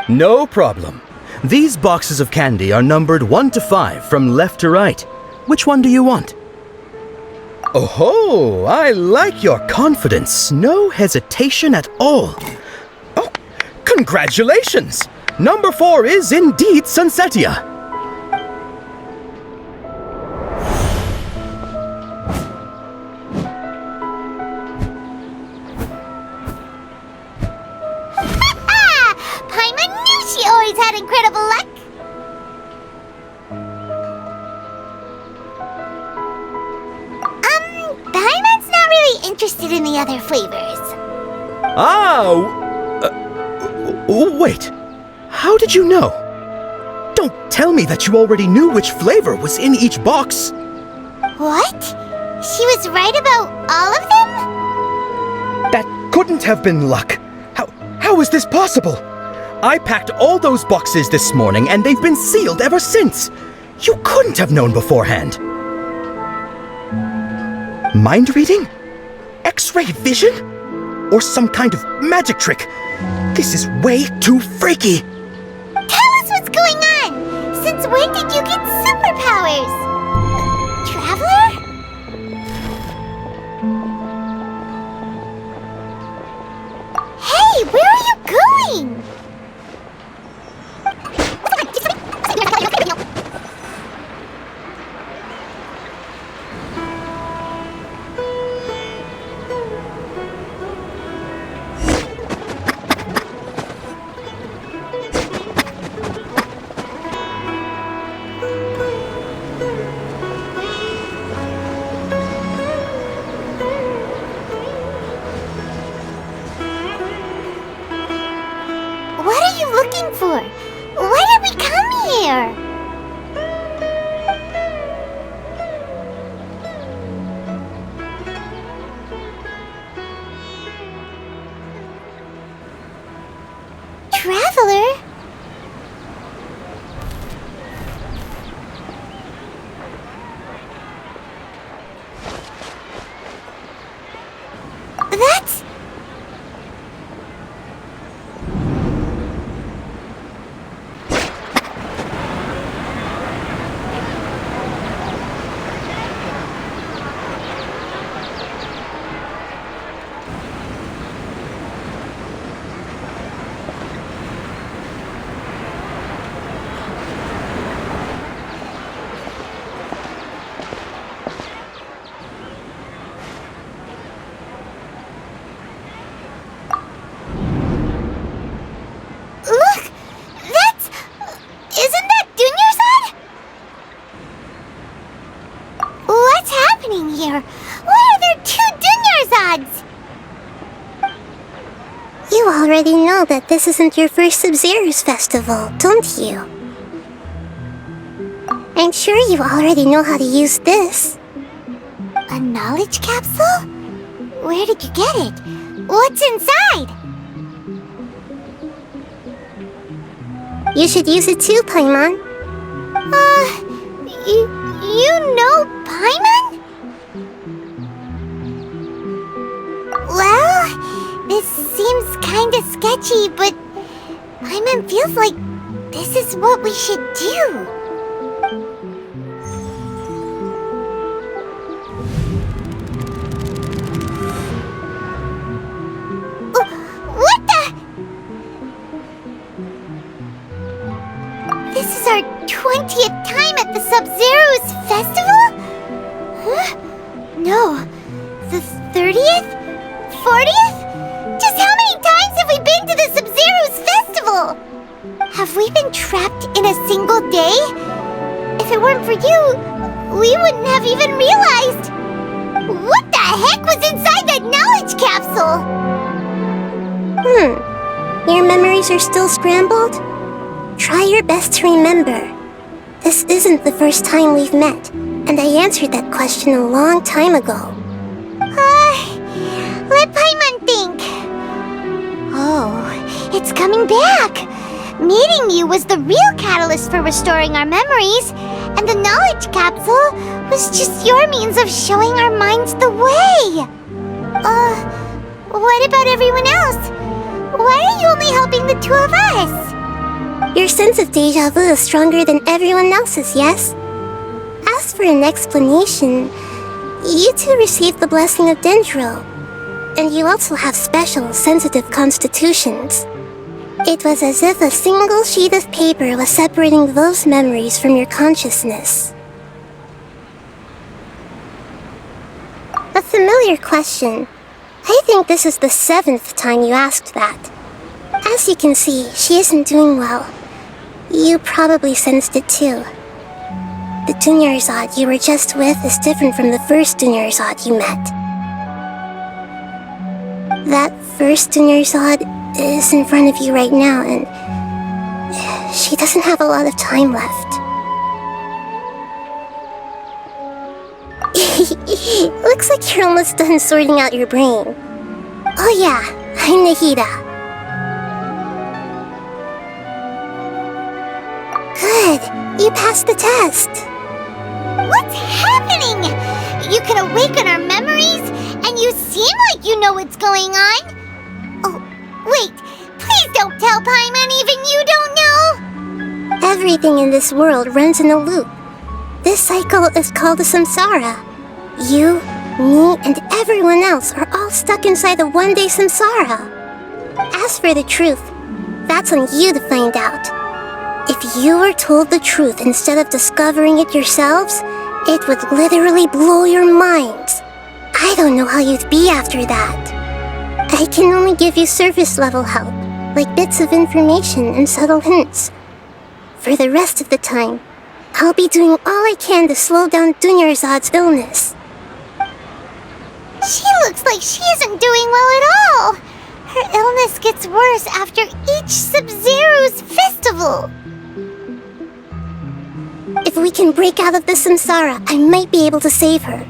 No problem. These boxes of candy are numbered 1 to 5 from left to right. Which one do you want? Oh, I like your confidence. No hesitation at all. Oh, congratulations! Number 4 is indeed sunsetia. Paimon knew she always had incredible luck. Paimon's not really interested in the other flavors. Wait. How did you know? Don't tell me that you already knew which flavor was in each box. What? She was right about all of them? That couldn't have been luck. How is this possible? I packed all those boxes this morning and they've been sealed ever since. You couldn't have known beforehand. Mind reading? X-ray vision? Or some kind of magic trick? This is way too freaky. Tell us what's going on! Since when did you get superpowers? Traveler? Hey, where are you going? What are you looking for? Why did we come here? Traveler? That's... already know that this isn't your first Sub-Zero's festival, don't you? I'm sure you already know how to use this. A knowledge capsule? Where did you get it? What's inside? You should use it too, Paimon. You know Paimon? Well, this seems kinda sketchy, but Paimon feels like this is what we should do. What the? This is our 20th time at the Sub-Zero's festival? Huh? No. The 30th? 40th? Just how many times have we been to the Sub-Zero's festival? Have we been trapped in a single day? If it weren't for you, we wouldn't have even realized. What the heck was inside that knowledge capsule? Your memories are still scrambled? Try your best to remember. This isn't the first time we've met, and I answered that question a long time ago. Let Paimon think. Oh, it's coming back. Meeting you was the real catalyst for restoring our memories, and the knowledge capsule was just your means of showing our minds the way. What about everyone else? Why are you only helping the two of us? Your sense of deja vu is stronger than everyone else's, yes? As for an explanation, you two received the blessing of Dendro, and you also have special, sensitive constitutions. It was as if a single sheet of paper was separating those memories from your consciousness. A familiar question. I think this is the 7th time you asked that. As you can see, she isn't doing well. You probably sensed it too. The Dunyarzad you were just with is different from the first Dunyarzad you met. That first Dunyarzad is in front of you right now, and she doesn't have a lot of time left. Looks like you're almost done sorting out your brain. Oh yeah, I'm Nahida. Good, you passed the test. What's happening? You can awaken our memories, and you seem like you know what's going on. Oh, wait, please don't tell Paimon even you don't know. Everything in this world runs in a loop. This cycle is called a samsara. You, me, and everyone else are all stuck inside a one-day samsara. As for the truth, that's on you to find out. If you were told the truth instead of discovering it yourselves, it would literally blow your minds. I don't know how you'd be after that. I can only give you surface-level help, like bits of information and subtle hints. For the rest of the time, I'll be doing all I can to slow down Dunyarzad's illness. She looks like she isn't doing well at all. Her illness gets worse after each Sub-Zero's festival. If we can break out of the samsara, I might be able to save her.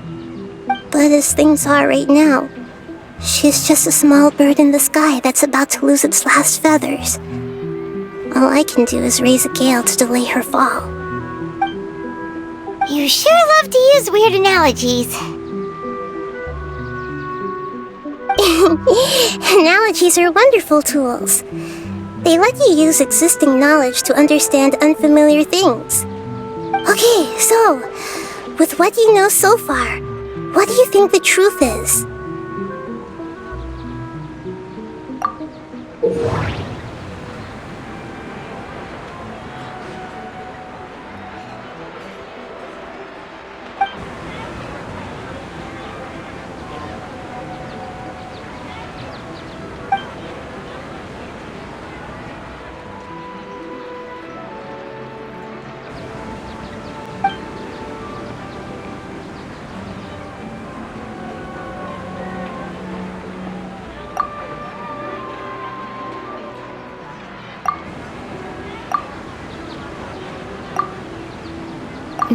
But as things are right now, she's just a small bird in the sky that's about to lose its last feathers. All I can do is raise a gale to delay her fall. You sure love to use weird analogies. Analogies are wonderful tools. They let you use existing knowledge to understand unfamiliar things. Okay, so, with what you know so far, what do you think the truth is?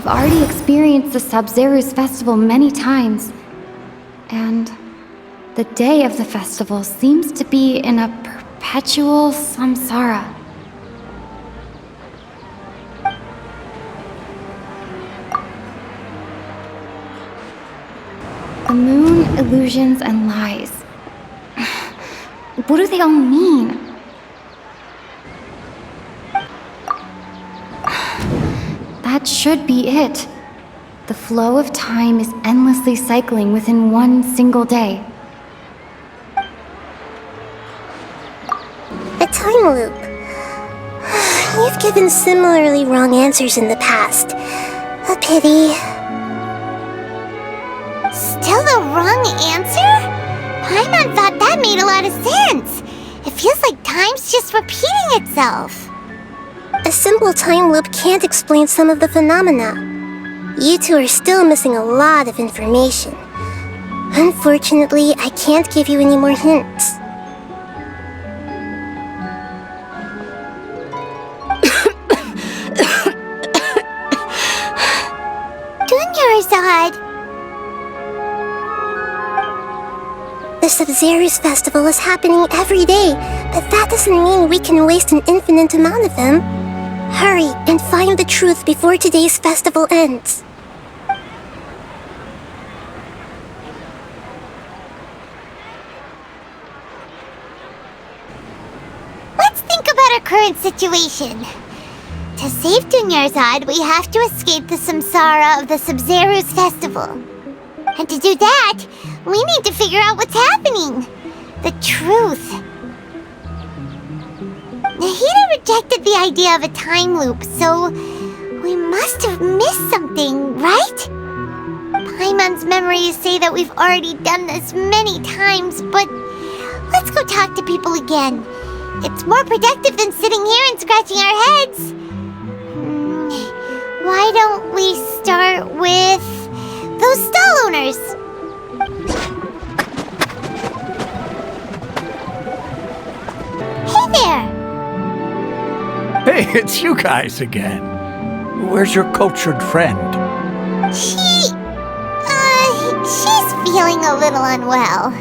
I've already experienced the Sub-Zero's festival many times, and the day of the festival seems to be in a perpetual samsara. The moon, illusions, and lies. What do they all mean? That should be it. The flow of time is endlessly cycling within one single day. A time loop. You've given similarly wrong answers in the past. A pity. Still the wrong answer? Paimon thought that made a lot of sense. It feels like time's just repeating itself. A simple time loop can't explain some of the phenomena. You two are still missing a lot of information. Unfortunately, I can't give you any more hints. Dunyarzad! The Sub-Zero's festival is happening every day, but that doesn't mean we can waste an infinite amount of them. Hurry and find the truth before today's festival ends. Let's think about our current situation. To save Dunyarzad, we have to escape the samsara of the Sub-Zero's festival. And to do that, we need to figure out what's happening. The truth. Nahida rejected the idea of a time loop, so we must have missed something, right? Paimon's memories say that we've already done this many times, but let's go talk to people again. It's more productive than sitting here and scratching our heads. Why don't we start with those stall owners? Hey there! Hey, it's you guys again. Where's your cultured friend? She's feeling a little unwell.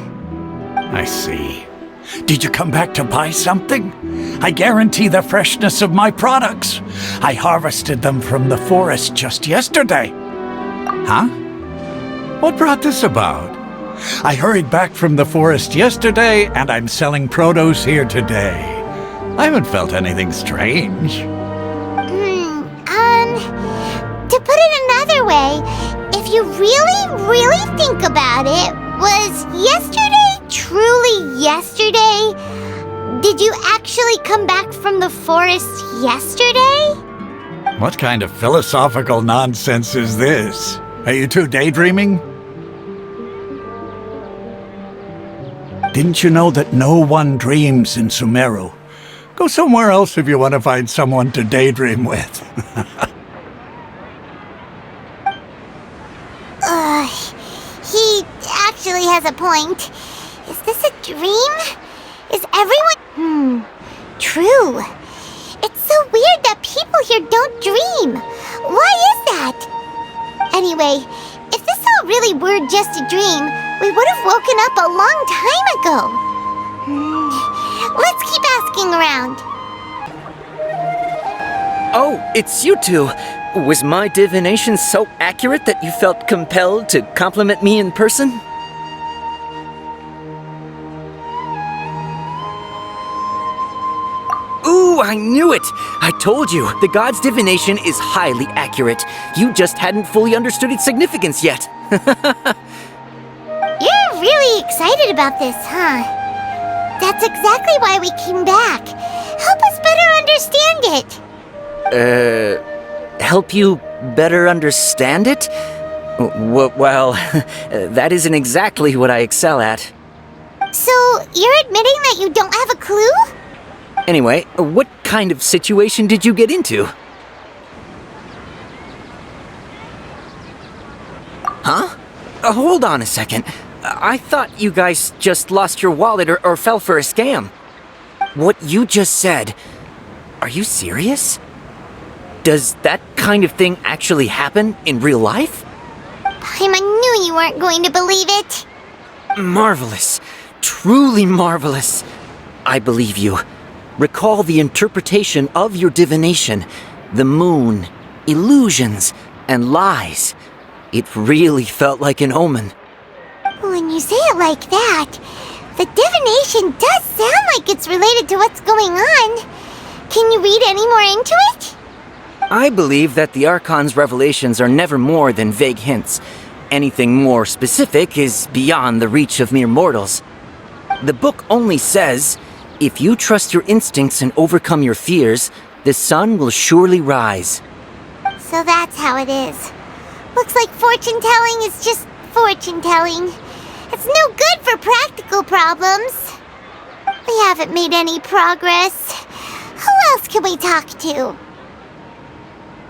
I see. Did you come back to buy something? I guarantee the freshness of my products. I harvested them from the forest just yesterday. Huh? What brought this about? I hurried back from the forest yesterday, and I'm selling produce here today. I haven't felt anything strange. To put it another way, if you really think about it, was yesterday truly yesterday? Did you actually come back from the forest yesterday? What kind of philosophical nonsense is this? Are you two daydreaming? Didn't you know that no one dreams in Sumeru? Go somewhere else if you want to find someone to daydream with. He actually has a point. Is this a dream? Is everyone... True. It's so weird that people here don't dream. Why is that? Anyway, if this all really were just a dream, we would have woken up a long time ago. Let's keep asking around. Oh, it's you two. Was my divination so accurate that you felt compelled to compliment me in person? Ooh, I knew it! I told you, the god's divination is highly accurate. You just hadn't fully understood its significance yet. You're really excited about this, huh? That's exactly why we came back. Help us better understand it. Help you better understand it? Well, that isn't exactly what I excel at. So, you're admitting that you don't have a clue? Anyway, what kind of situation did you get into? Huh? Hold on a second. I thought you guys just lost your wallet or fell for a scam. What you just said, are you serious? Does that kind of thing actually happen in real life? Paimon knew you weren't going to believe it. Marvelous. Truly marvelous. I believe you. Recall the interpretation of your divination. The moon, illusions, and lies. It really felt like an omen. When you say it like that, the divination does sound like it's related to what's going on. Can you read any more into it? I believe that the Archon's revelations are never more than vague hints. Anything more specific is beyond the reach of mere mortals. The book only says, if you trust your instincts and overcome your fears, the sun will surely rise. So that's how it is. Looks like fortune-telling is just fortune-telling. It's no good for practical problems. We haven't made any progress. Who else can we talk to?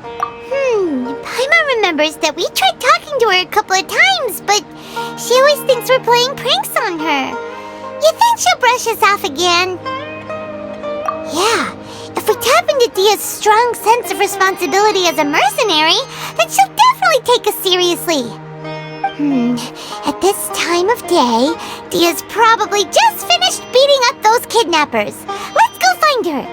Paimon remembers that we tried talking to her a couple of times, but she always thinks we're playing pranks on her. You think she'll brush us off again? Yeah, if we tap into Dia's strong sense of responsibility as a mercenary, then she'll definitely take us seriously. At this time of day, Dia's probably just finished beating up those kidnappers. Let's go find her.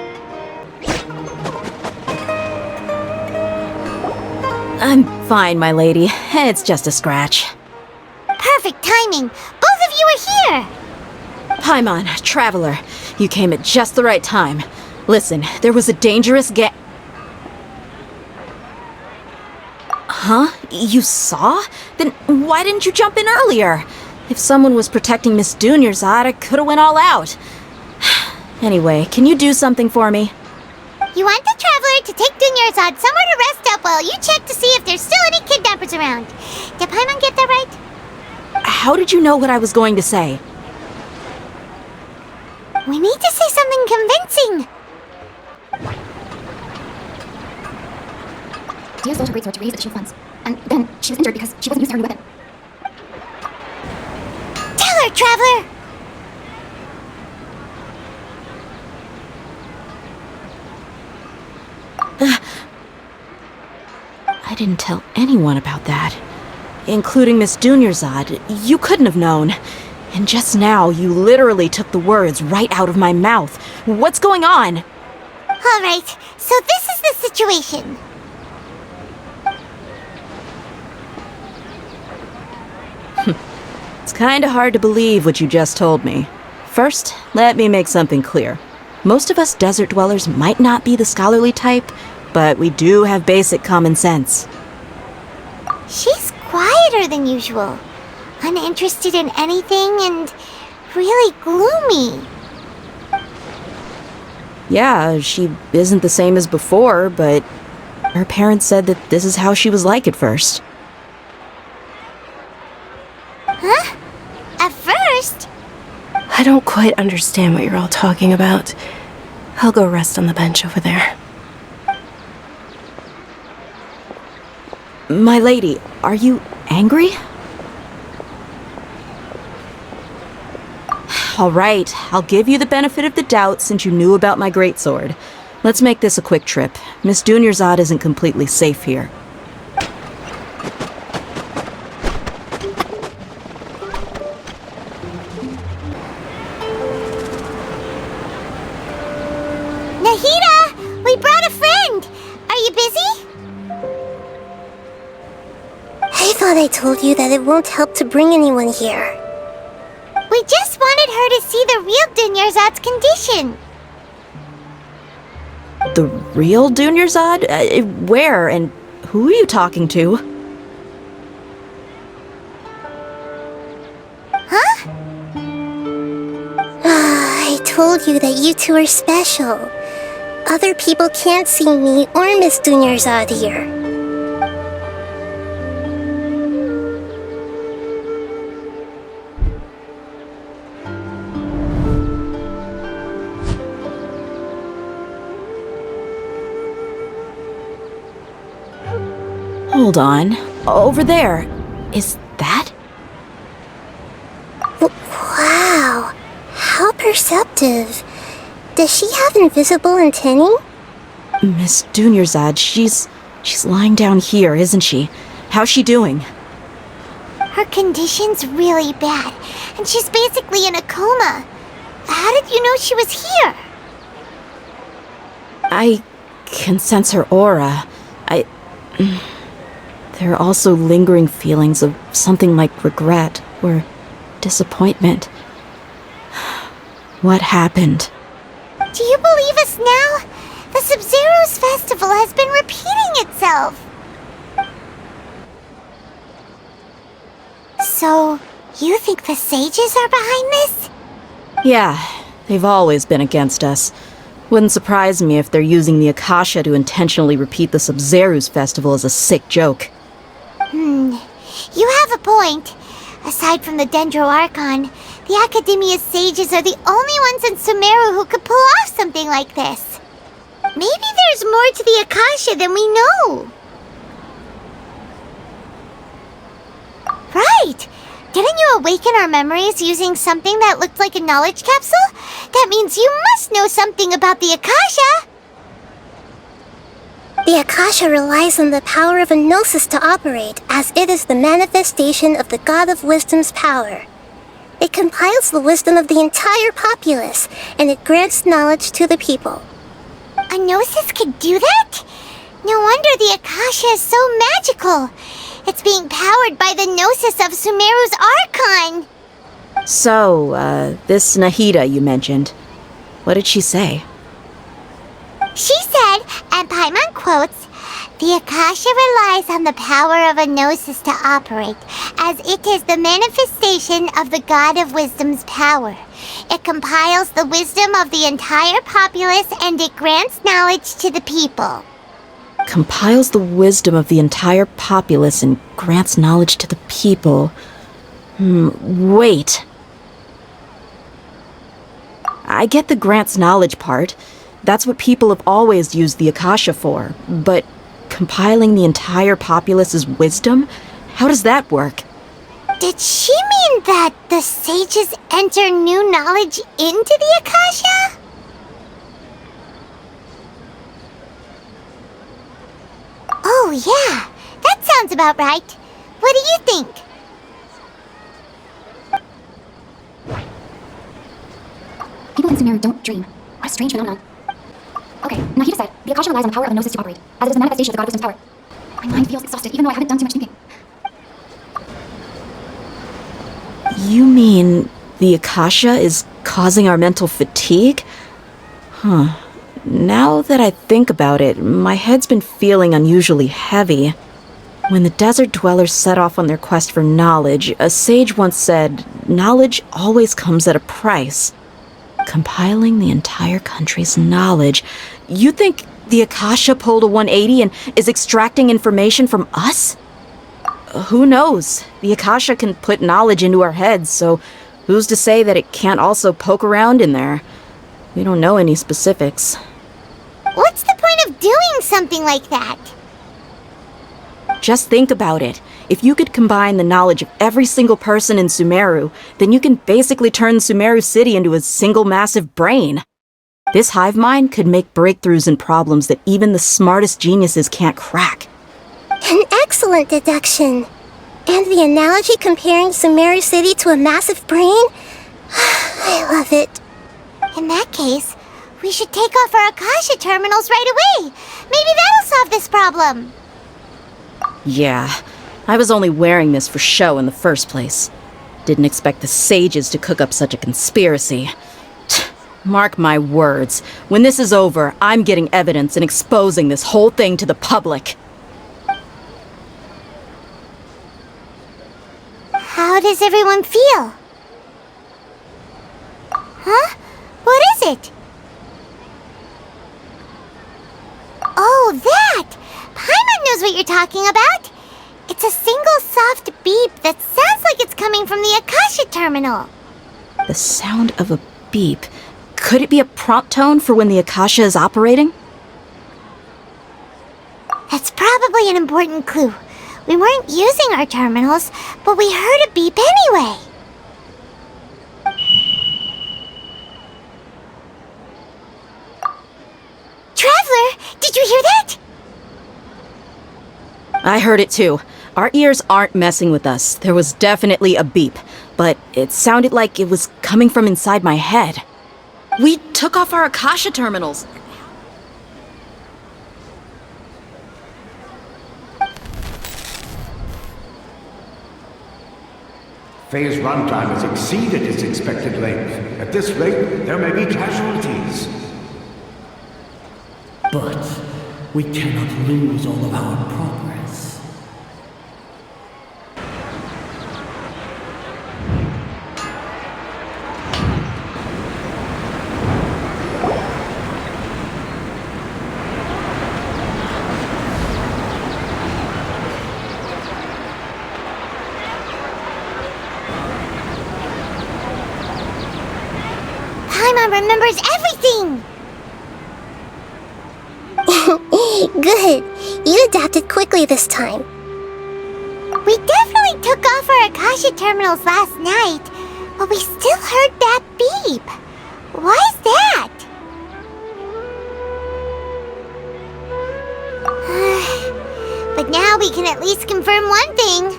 I'm fine, my lady. It's just a scratch. Perfect timing. Both of you are here. Paimon, Traveler, you came at just the right time. Listen, there was a dangerous Huh? You saw? Then why didn't you jump in earlier? If someone was protecting Miss Dunyarzad, I could have went all out. Anyway, can you do something for me? You want the Traveler to take Dunyarzad somewhere to rest up while you check to see if there's still any kidnappers around. Did Paimon get that right? How did you know what I was going to say? We need to say something convincing. Dia sold her great sword to raise additional funds. And then she was injured because she wasn't using her new weapon. Tell her, Traveler! I didn't tell anyone about that. Including Miss Dunyarzad. You couldn't have known. And just now, you literally took the words right out of my mouth. What's going on? All right, so this is the situation. It's kinda hard to believe what you just told me. First, let me make something clear. Most of us desert dwellers might not be the scholarly type, but we do have basic common sense. She's quieter than usual. Uninterested in anything and really gloomy. Yeah, she isn't the same as before, but her parents said that this is how she was like at first. Huh? At first? I don't quite understand what you're all talking about. I'll go rest on the bench over there. My lady, are you angry? All right, I'll give you the benefit of the doubt since you knew about my greatsword. Let's make this a quick trip. Miss Dunyarzad isn't completely safe here. Nahida! We brought a friend! Are you busy? I thought I told you that it won't help to bring anyone here. We just wanted her to see the real Dunyarzad's condition. The real Dunyarzad? Where and who are you talking to? Huh? I told you that you two are special. Other people can't see me or Miss Dunyarzad here. Hold on. Over there. Is that? Wow. How perceptive. Does she have invisible antennae? Miss Dunyarzad, she's... She's lying down here, isn't she? How's she doing? Her condition's really bad, and she's basically in a coma. How did you know she was here? I can sense her aura. There are also lingering feelings of something like regret or disappointment. What happened? Do you believe us now? The Sub-Zero's festival has been repeating itself. So, you think the sages are behind this? Yeah, they've always been against us. Wouldn't surprise me if they're using the Akasha to intentionally repeat the Sub-Zero's festival as a sick joke. You have a point. Aside from the Dendro Archon, the Academia's sages are the only ones in Sumeru who could pull off something like this. Maybe there's more to the Akasha than we know. Right! Didn't you awaken our memories using something that looked like a knowledge capsule? That means you must know something about the Akasha! The Akasha relies on the power of a gnosis to operate, as it is the manifestation of the God of Wisdom's power. It compiles the wisdom of the entire populace, and it grants knowledge to the people. A gnosis could do that? No wonder the Akasha is so magical. It's being powered by the gnosis of Sumeru's Archon. So, this Nahida you mentioned, what did she say? She said, and Paimon quotes, "The Akasha relies on the power of a gnosis to operate, as it is the manifestation of the God of Wisdom's power. It compiles the wisdom of the entire populace and it grants knowledge to the people." Compiles the wisdom of the entire populace and grants knowledge to the people. Wait. I get the grants knowledge part. That's what people have always used the Akasha for. But compiling the entire populace's wisdom? How does that work? Did she mean that the sages enter new knowledge into the Akasha? Oh yeah, that sounds about right. What do you think? People in Sumeru don't dream. What a strange phenomenon. Okay, Nahida said, the Akasha relies on the power of a gnosis to operate, as it is the manifestation of the God of Wisdom's power. My mind feels exhausted, even though I haven't done too much thinking. You mean the Akasha is causing our mental fatigue? Huh. Now that I think about it, my head's been feeling unusually heavy. When the desert dwellers set off on their quest for knowledge, a sage once said, knowledge always comes at a price. Compiling the entire country's knowledge. You think the Akasha pulled a 180 and is extracting information from us? Who knows? The Akasha can put knowledge into our heads, so who's to say that it can't also poke around in there? We don't know any specifics. What's the point of doing something like that? Just think about it. If you could combine the knowledge of every single person in Sumeru, then you can basically turn Sumeru City into a single massive brain. This hive mind could make breakthroughs in problems that even the smartest geniuses can't crack. An excellent deduction. And the analogy comparing Sumeru City to a massive brain? I love it. In that case, we should take off our Akasha terminals right away. Maybe that'll solve this problem. Yeah, I was only wearing this for show in the first place. Didn't expect the sages to cook up such a conspiracy. Mark my words, when this is over, I'm getting evidence and exposing this whole thing to the public. How does everyone feel? Huh? What is it? Oh, that! Paimon knows what you're talking about. It's a single soft beep that sounds like it's coming from the Akasha terminal. The sound of a beep. Could it be a prompt tone for when the Akasha is operating? That's probably an important clue. We weren't using our terminals, but we heard a beep anyway. Traveler, did you hear that? I heard it too. Our ears aren't messing with us. There was definitely a beep, but it sounded like it was coming from inside my head. We took off our Akasha terminals. Phase runtime has exceeded its expected length. At this rate, there may be casualties. But we cannot lose all of our progress. Paimon remembers everything! Good. You adapted quickly this time. We definitely took off our Akasha terminals last night, but we still heard that beep. Why is that? But now we can at least confirm one thing.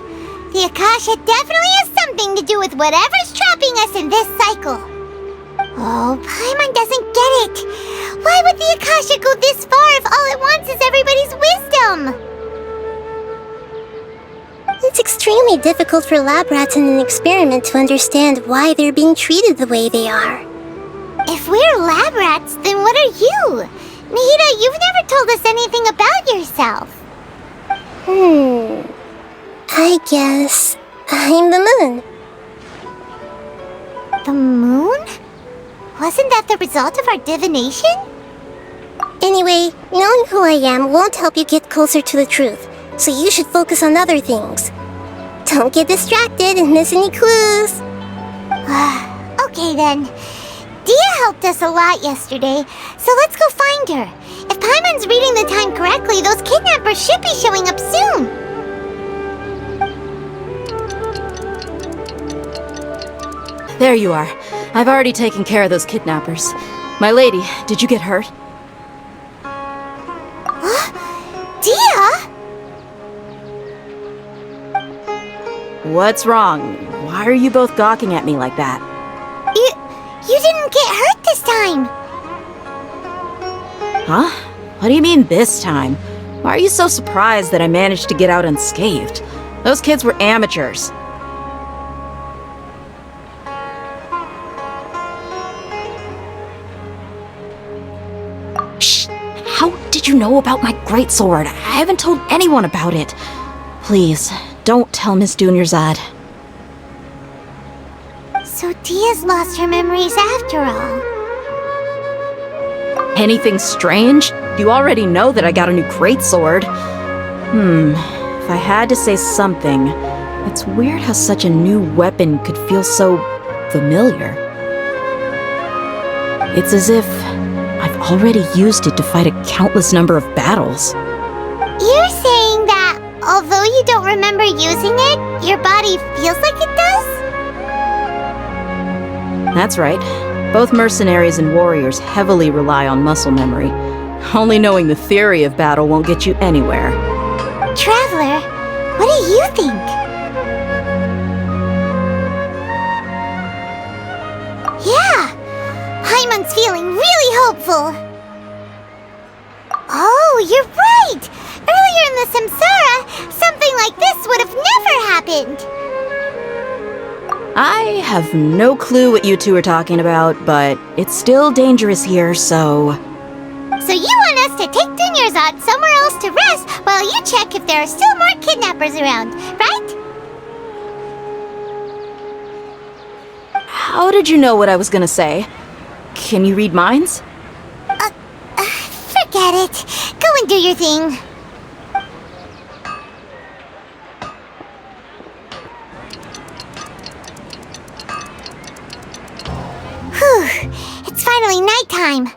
The Akasha definitely has something to do with whatever's trapping us in this cycle. Oh, Paimon doesn't get it. Why would the Akasha go this far if all it wants is everybody's wisdom? It's extremely difficult for lab rats in an experiment to understand why they're being treated the way they are. If we're lab rats, then what are you? Nahida, you've never told us anything about yourself. I guess I'm the moon. The moon? Wasn't that the result of our divination? Anyway, knowing who I am won't help you get closer to the truth, so you should focus on other things. Don't get distracted and miss any clues. Okay then. Dia helped us a lot yesterday, so let's go find her. If Paimon's reading the time correctly, those kidnappers should be showing up soon. There you are. I've already taken care of those kidnappers. My lady, did you get hurt? Dia? What's wrong? Why are you both gawking at me like that? You didn't get hurt this time. Huh? What do you mean this time? Why are you so surprised that I managed to get out unscathed? Those kids were amateurs. Shh! How did you know about my greatsword? I haven't told anyone about it. Please, don't tell Miss Dunyarzad. So Dia's lost her memories after all. Anything strange? You already know that I got a new greatsword. If I had to say something, it's weird how such a new weapon could feel so familiar. It's as if I've already used it to fight a countless number of battles. You're saying that although you don't remember using it, your body feels like it does? That's right. Both mercenaries and warriors heavily rely on muscle memory. Only knowing the theory of battle won't get you anywhere. Traveler, what do you think? Yeah, Paimon's feeling really hopeful. Oh, you're right! Earlier in the Samsara, something like this would have never happened. I have no clue what you two are talking about, but it's still dangerous here, so... So you want us to take Dunyarzad somewhere else to rest while you check if there are still more kidnappers around, right? How did you know what I was gonna say? Can you read minds? Forget it. Go and do your thing. Whew, it's finally nighttime.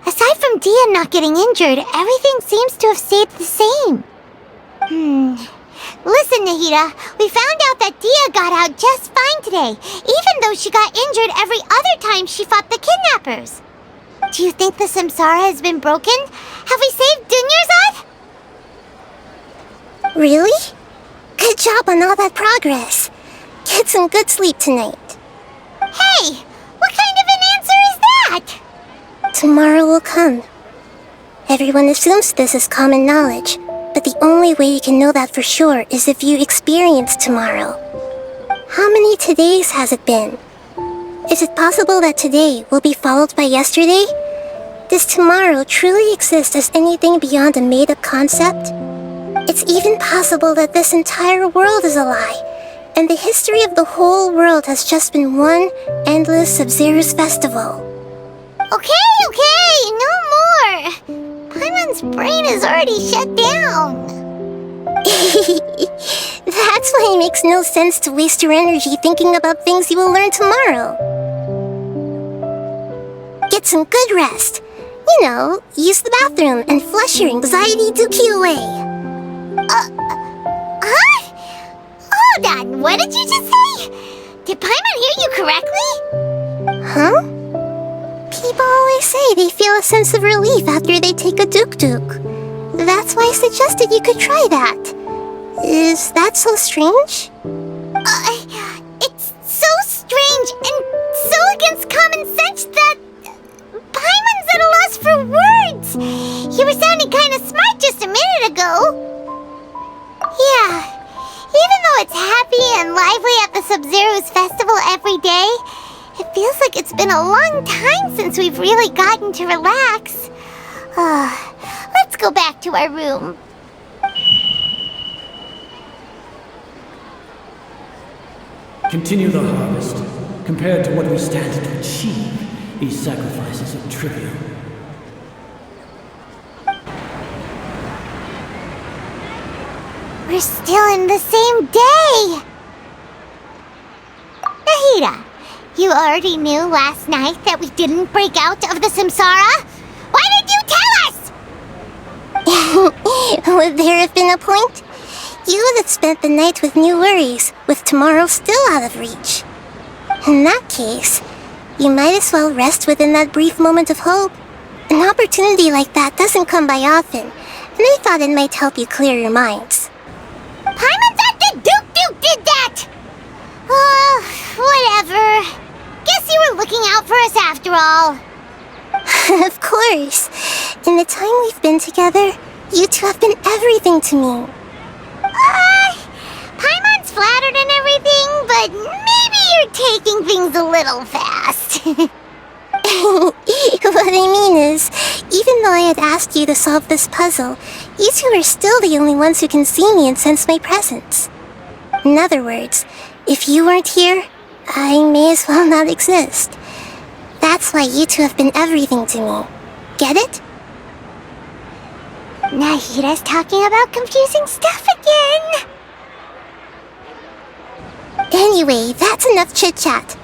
Aside from Dia not getting injured, everything seems to have stayed the same. Listen, Nahida, we found out that Dia got out just fine today, even though she got injured every other time she fought the kidnappers. Do you think the Samsara has been broken? Have we saved Dunyarzad? Really? Good job on all that progress. Get some good sleep tonight. Hey, what kind of an answer is that? Tomorrow will come. Everyone assumes this is common knowledge, but the only way you can know that for sure is if you experience tomorrow. How many todays has it been? Is it possible that today will be followed by yesterday? Does tomorrow truly exist as anything beyond a made-up concept? It's even possible that this entire world is a lie, and the history of the whole world has just been one endless Sub-Zero's festival. Okay, no more. Paimon's brain is already shut down. That's why it makes no sense to waste your energy thinking about things you will learn tomorrow. Get some good rest. You know, use the bathroom and flush your anxiety dookie away. Huh? Hold on, what did you just say? Did Paimon hear you correctly? Huh? People always say they feel a sense of relief after they take a duk-duk. That's why I suggested you could try that. Is that so strange? It's so strange and so against common sense that Paimon's at a loss for words. You were sounding kind of smart just a minute ago. Yeah, even though it's happy and lively at the Sub-Zero's festival every day, it feels like it's been a long time since we've really gotten to relax. Let's go back to our room. Continue the harvest. Compared to what we stand to achieve, these sacrifices are trivial. We're still in the same day! Nahida, you already knew last night that we didn't break out of the samsara? Why did you tell us? Would there have been a point? You would have spent the night with new worries, with tomorrow still out of reach. In that case, you might as well rest within that brief moment of hope. An opportunity like that doesn't come by often, and I thought it might help you clear your minds. Paimon thought the Duke did that! Whatever. Guess you were looking out for us after all. Of course. In the time we've been together, you two have been everything to me. Paimon's flattered and everything, but maybe you're taking things a little fast. What I mean is, even though I had asked you to solve this puzzle, you two are still the only ones who can see me and sense my presence. In other words, if you weren't here, I may as well not exist. That's why you two have been everything to me. Get it? Nahida's talking about confusing stuff again. Anyway, that's enough chit-chat.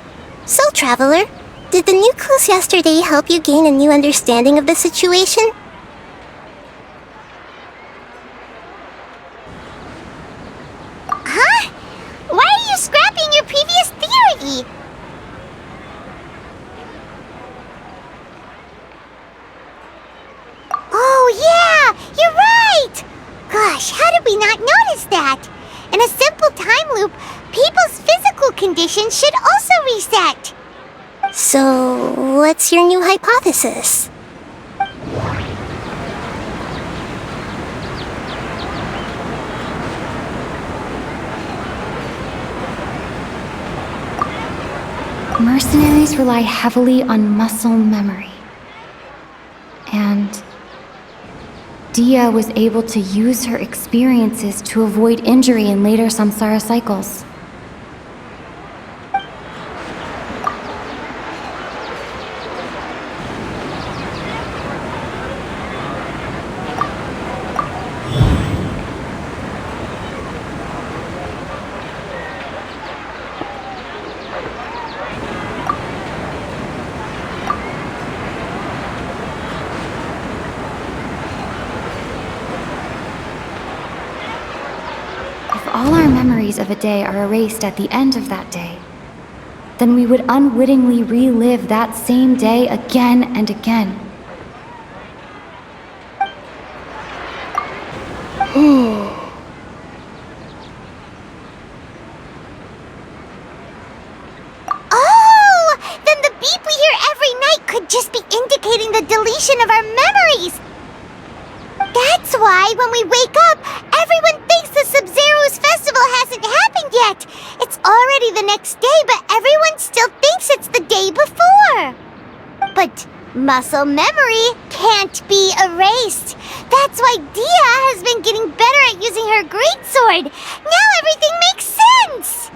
So, Traveler, did the new clues yesterday help you gain a new understanding of the situation? Huh? Why are you scrapping your previous theory? Oh yeah, you're right! Gosh, how did we not notice that? In a simple time loop, people's physical conditions should also reset. So, what's your new hypothesis? Mercenaries rely heavily on muscle memory. And Dia was able to use her experiences to avoid injury in later samsara cycles. All our memories of a day are erased at the end of that day, then we would unwittingly relive that same day again and again. memories! That's why when we wake up, everyone thinks the Sub-Zero's festival hasn't happened yet. It's already the next day, but everyone still thinks it's the day before. But muscle memory can't be erased. That's why Dia has been getting better at using her greatsword. Now everything makes sense!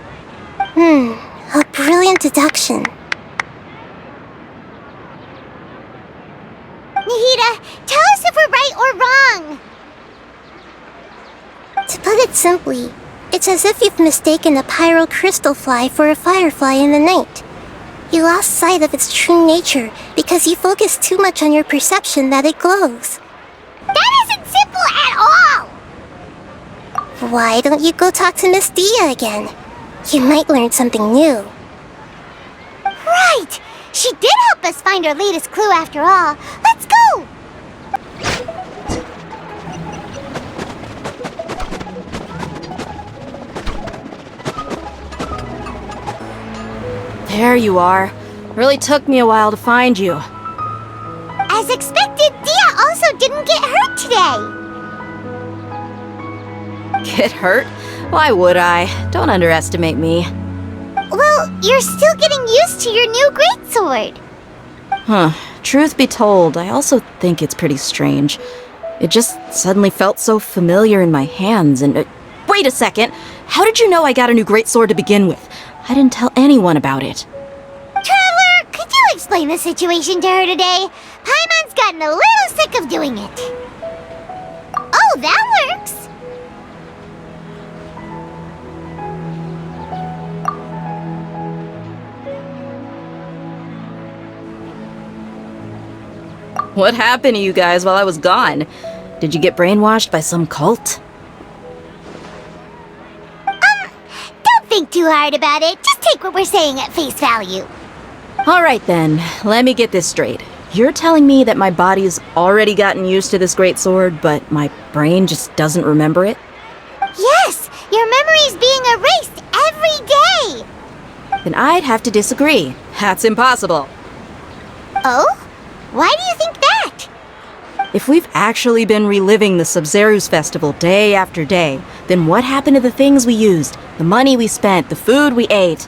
A brilliant deduction. Nahida, tell us if we're right or wrong. To put it simply, it's as if you've mistaken a pyro crystal fly for a firefly in the night. You lost sight of its true nature because you focused too much on your perception that it glows. That isn't simple at all! Why don't you go talk to Miss Dia again? You might learn something new. Right! She did help us find our latest clue after all. Let's go! There you are. Really took me a while to find you. As expected, Dia also didn't get hurt today. Get hurt? Why would I? Don't underestimate me. Well, you're still getting used to your new greatsword. Truth be told, I also think it's pretty strange. It just suddenly felt so familiar in my hands and... wait a second! How did you know I got a new greatsword to begin with? I didn't tell anyone about it. Traveler, could you explain the situation to her today? Paimon's gotten a little sick of doing it. Oh, that works! What happened to you guys while I was gone? Did you get brainwashed by some cult? Don't think too hard about it. Just take what we're saying at face value. Alright then, let me get this straight. You're telling me that my body's already gotten used to this great sword, but my brain just doesn't remember it? Yes! Your memory's being erased every day! Then I'd have to disagree. That's impossible. Oh? Why do you think that? If we've actually been reliving the Sub-Zero's festival day after day, then what happened to the things we used, the money we spent, the food we ate?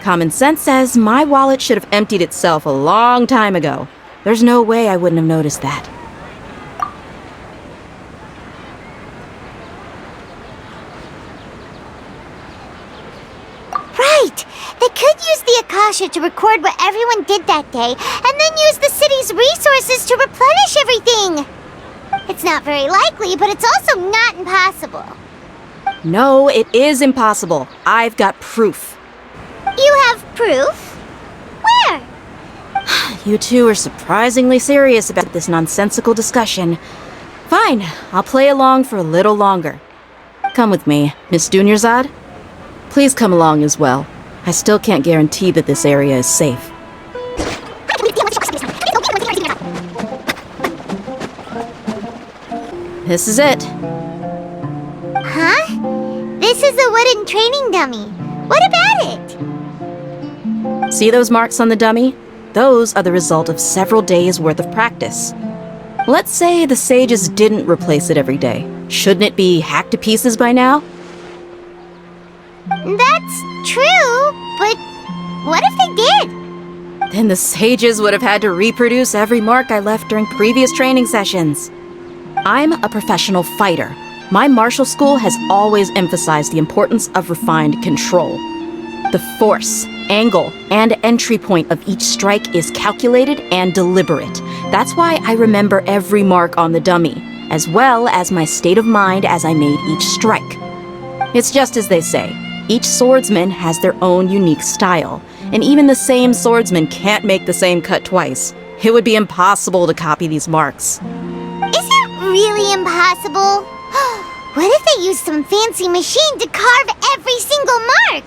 Common sense says my wallet should have emptied itself a long time ago. There's no way I wouldn't have noticed that. Right! They could use the Akasha to record what everyone did that day, and then use the city's resources to replenish everything! It's not very likely, but it's also not impossible. No, it is impossible. I've got proof. You have proof? Where? You two are surprisingly serious about this nonsensical discussion. Fine, I'll play along for a little longer. Come with me, Miss Dunyarzad. Please come along as well. I still can't guarantee that this area is safe. This is it. Huh? This is a wooden training dummy. What about it? See those marks on the dummy? Those are the result of several days' worth of practice. Let's say the sages didn't replace it every day. Shouldn't it be hacked to pieces by now? That's true, but what if they did? Then the sages would have had to reproduce every mark I left during previous training sessions. I'm a professional fighter. My martial school has always emphasized the importance of refined control. The force, angle, and entry point of each strike is calculated and deliberate. That's why I remember every mark on the dummy, as well as my state of mind as I made each strike. It's just as they say, each swordsman has their own unique style, and even the same swordsman can't make the same cut twice. It would be impossible to copy these marks. Is it really impossible? What if they used some fancy machine to carve every single mark?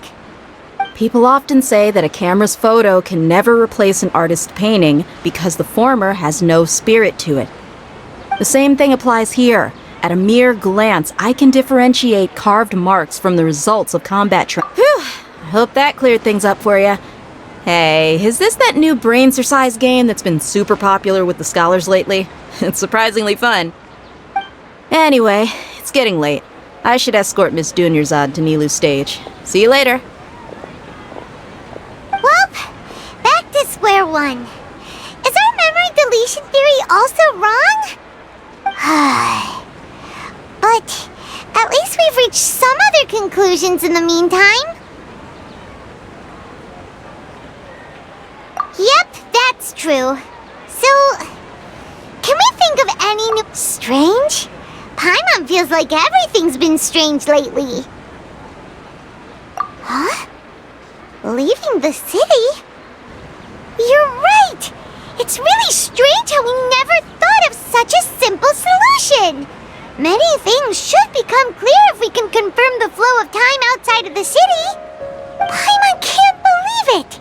People often say that a camera's photo can never replace an artist's painting because the former has no spirit to it. The same thing applies here. At a mere glance, I can differentiate carved marks from the results of combat training. Whew! I hope that cleared things up for you. Hey, is this that new brain exercise game that's been super popular with the scholars lately? It's surprisingly fun. Anyway, it's getting late. I should escort Miss Dunyarzad to Nilu's stage. See you later. Well, back to square one. Is our memory deletion theory also wrong? But at least we've reached some other conclusions in the meantime. Yep, that's true. So, can we think of any new... Strange? Paimon feels like everything's been strange lately. Huh? Leaving the city? You're right! It's really strange how we never thought of such a simple solution! Many things should become clear if we can confirm the flow of time outside of the city. Paimon can't believe it!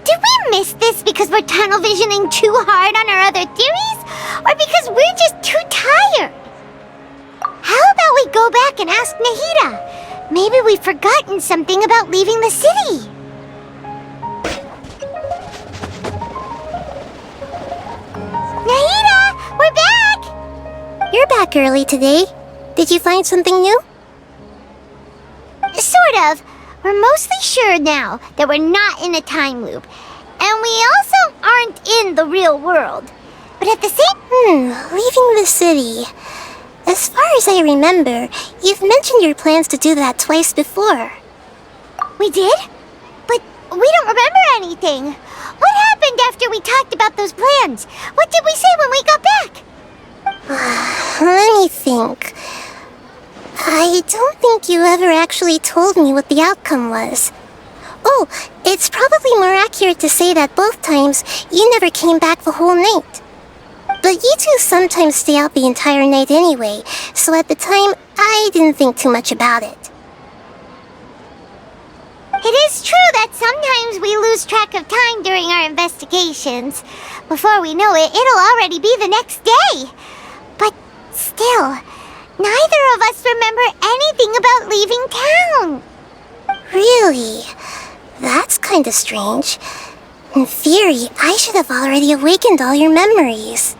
Did we miss this because we're tunnel visioning too hard on our other theories? Or because we're just too tired? How about we go back and ask Nahida? Maybe we've forgotten something about leaving the city. Nahida, we're back! You're back early today. Did you find something new? Sort of. We're mostly sure now that we're not in a time loop. And we also aren't in the real world. But at the same... leaving the city. As far as I remember, you've mentioned your plans to do that twice before. We did? But we don't remember anything. What happened after we talked about those plans? What did we say when we got back? Let me think. I don't think you ever actually told me what the outcome was. Oh, it's probably more accurate to say that both times you never came back the whole night. But you two sometimes stay out the entire night anyway, so at the time, I didn't think too much about it. It is true that sometimes we lose track of time during our investigations. Before we know it, it'll already be the next day. But still, neither of us remember anything about leaving town. Really? That's kinda strange. In theory, I should have already awakened all your memories.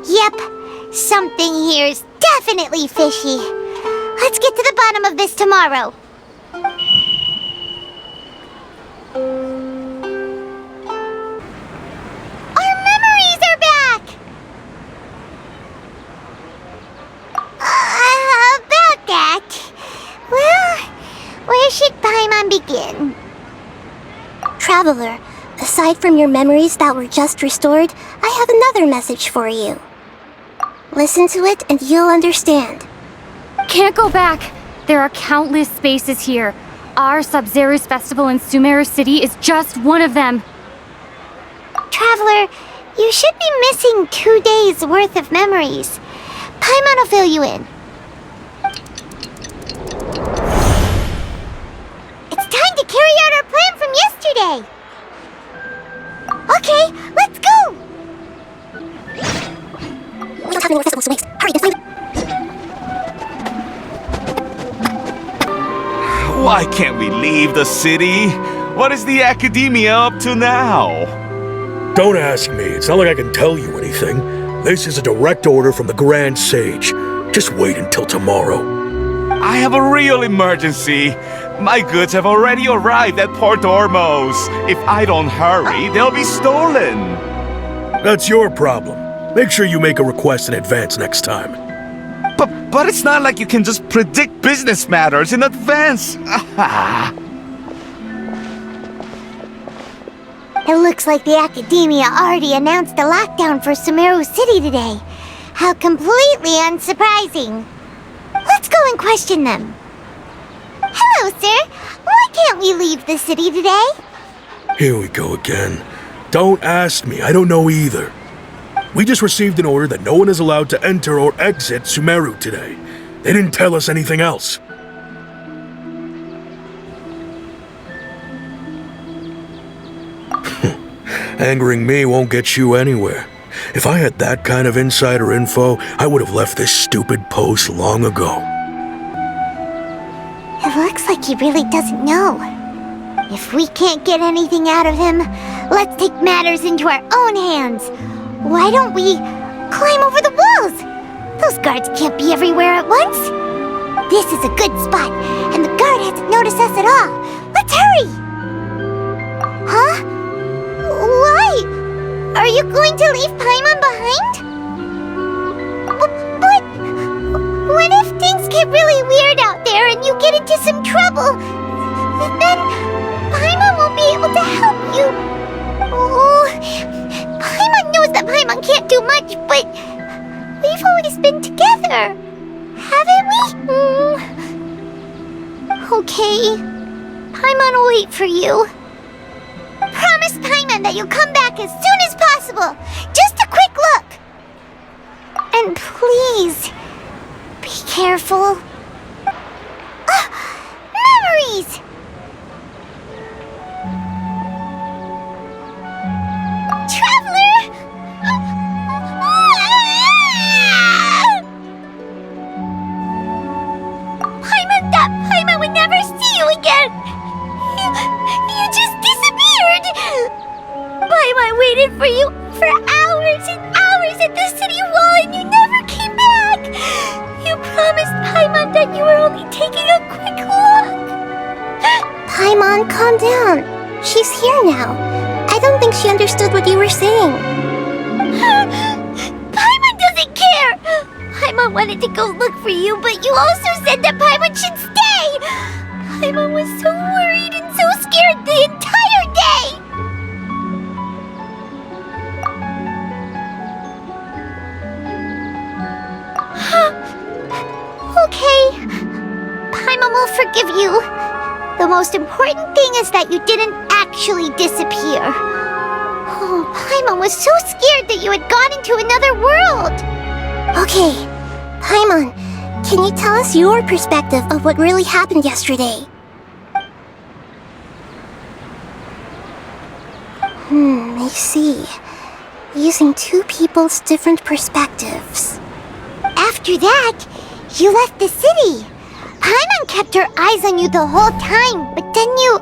Yep, something here's definitely fishy. Let's get to the bottom of this tomorrow. Our memories are back! About that... Well, where should Paimon begin? Traveler, aside from your memories that were just restored, I have another message for you. Listen to it and you'll understand. Can't go back. There are countless spaces here. Our Sub-Zero's festival in Sumeru City is just one of them. Traveler, you should be missing 2 days' worth of memories. Paimon will fill you in. It's time to carry out our plan from yesterday. Okay, let's go! What's happening with festival so waste? Hurry, let's find it! Why can't we leave the city? What is the academia up to now? Don't ask me. It's not like I can tell you anything. This is a direct order from the Grand Sage. Just wait until tomorrow. I have a real emergency. My goods have already arrived at Port Ormos. If I don't hurry, they'll be stolen. That's your problem. Make sure you make a request in advance next time. But it's not like you can just predict business matters in advance. It looks like the academia already announced a lockdown for Sumeru City today. How completely unsurprising. Let's go and question them. Hello, sir. Why can't we leave the city today? Here we go again. Don't ask me. I don't know either. We just received an order that no one is allowed to enter or exit Sumeru today. They didn't tell us anything else. Angering me won't get you anywhere. If I had that kind of insider info, I would have left this stupid post long ago. It looks like he really doesn't know. If we can't get anything out of him, let's take matters into our own hands. Why don't we climb over the walls? Those guards can't be everywhere at once. This is a good spot, and the guard hasn't noticed us at all. Let's hurry! Huh? Why? Are you going to leave Paimon behind? But what if things get really weird out there and you get into some trouble? Then Paimon won't be able to help you. Oh, Paimon knows that Paimon can't do much, but we've always been together, haven't we? Okay, Paimon will wait for you. Promise Paimon that you'll come back as soon as possible. Just a quick look. And please, be careful. Memories! Traveler! Paimon thought Paimon would never see you again. You just disappeared. Paimon waited for you for hours and hours at the city wall and you never came back. You promised Paimon that you were only taking a quick look. Paimon, calm down. She's here now. I don't think she understood what you were saying. Paimon doesn't care. Paimon wanted to go look for you, but you also said that Paimon should stay. Paimon was so worried and so scared the entire day. Okay, Paimon will forgive you. The most important thing is that you didn't actually disappear. Oh, Paimon was so scared that you had gone into another world. Okay, Paimon, can you tell us your perspective of what really happened yesterday? I see. Using two people's different perspectives. After that, you left the city. Paimon kept her eyes on you the whole time, but then you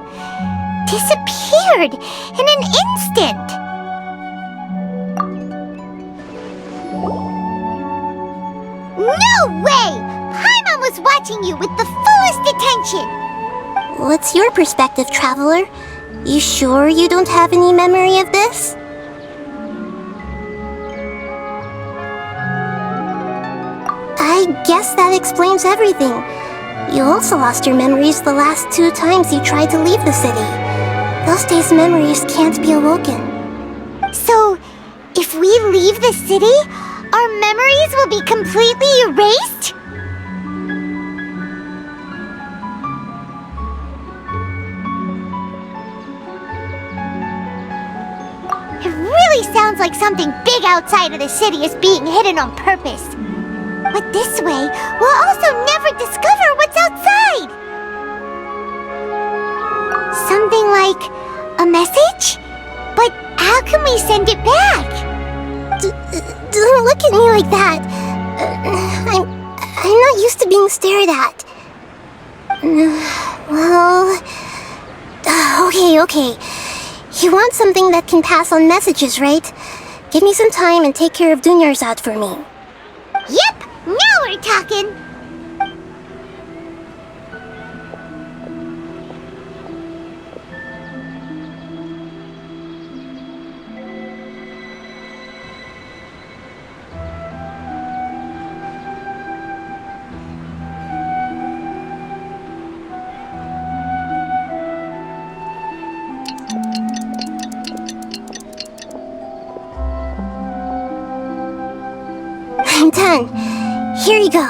disappeared in an instant. No way! Paimon was watching you with the fullest attention. What's your perspective, Traveler? You sure you don't have any memory of this? I guess that explains everything. You also lost your memories the last 2 times you tried to leave the city. Those days' memories can't be awoken. So, if we leave the city, our memories will be completely erased? It really sounds like something big outside of the city is being hidden on purpose. But this way, we'll also never discover what's outside. Something like a message? But how can we send it back? Don't look at me like that. I'm not used to being stared at. Well... Okay. You want something that can pass on messages, right? Give me some time and take care of Dunyarzad for me. Yep! Now we're talking! I'm done. Here you go.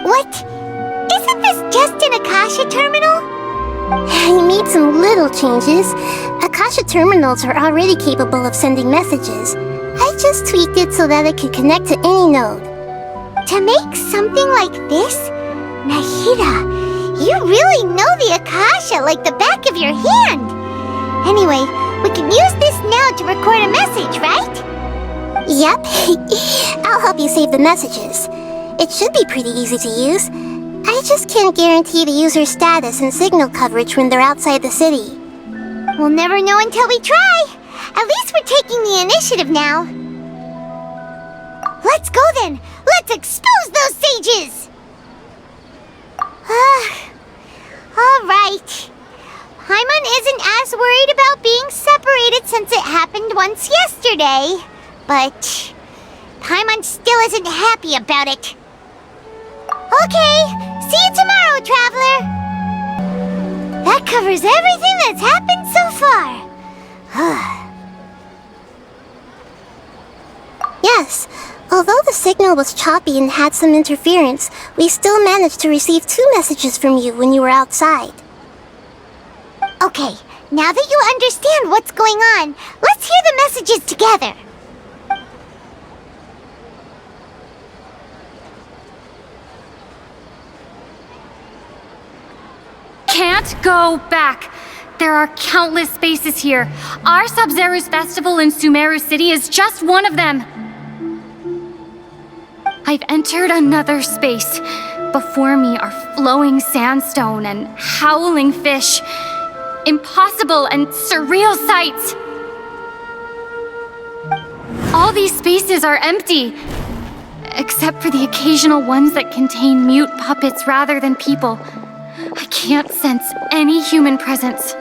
What? Isn't this just an Akasha terminal? I made some little changes. Akasha terminals are already capable of sending messages. I just tweaked it so that it could connect to any node. To make something like this? Nahida, you really know the Akasha like the back of your hand. Anyway, We can use this now to record a message, right? Yep. I'll help you save the messages. It should be pretty easy to use. I just can't guarantee the user's status and signal coverage when they're outside the city. We'll never know until we try. At least we're taking the initiative now. Let's go then. Let's expose those sages. All right. Paimon isn't as worried about being separated since it happened once yesterday. But Paimon still isn't happy about it. Okay, see you tomorrow, Traveler. That covers everything that's happened so far. Yes, although the signal was choppy and had some interference, we still managed to receive 2 messages from you when you were outside. Okay, now that you understand what's going on, let's hear the messages together. Can't go back. There are countless spaces here. Our Sub-Zero's festival in Sumeru City is just one of them. I've entered another space. Before me are flowing sandstone and howling fish. Impossible and surreal sights. All these spaces are empty, except for the occasional ones that contain mute puppets rather than people. I can't sense any human presence.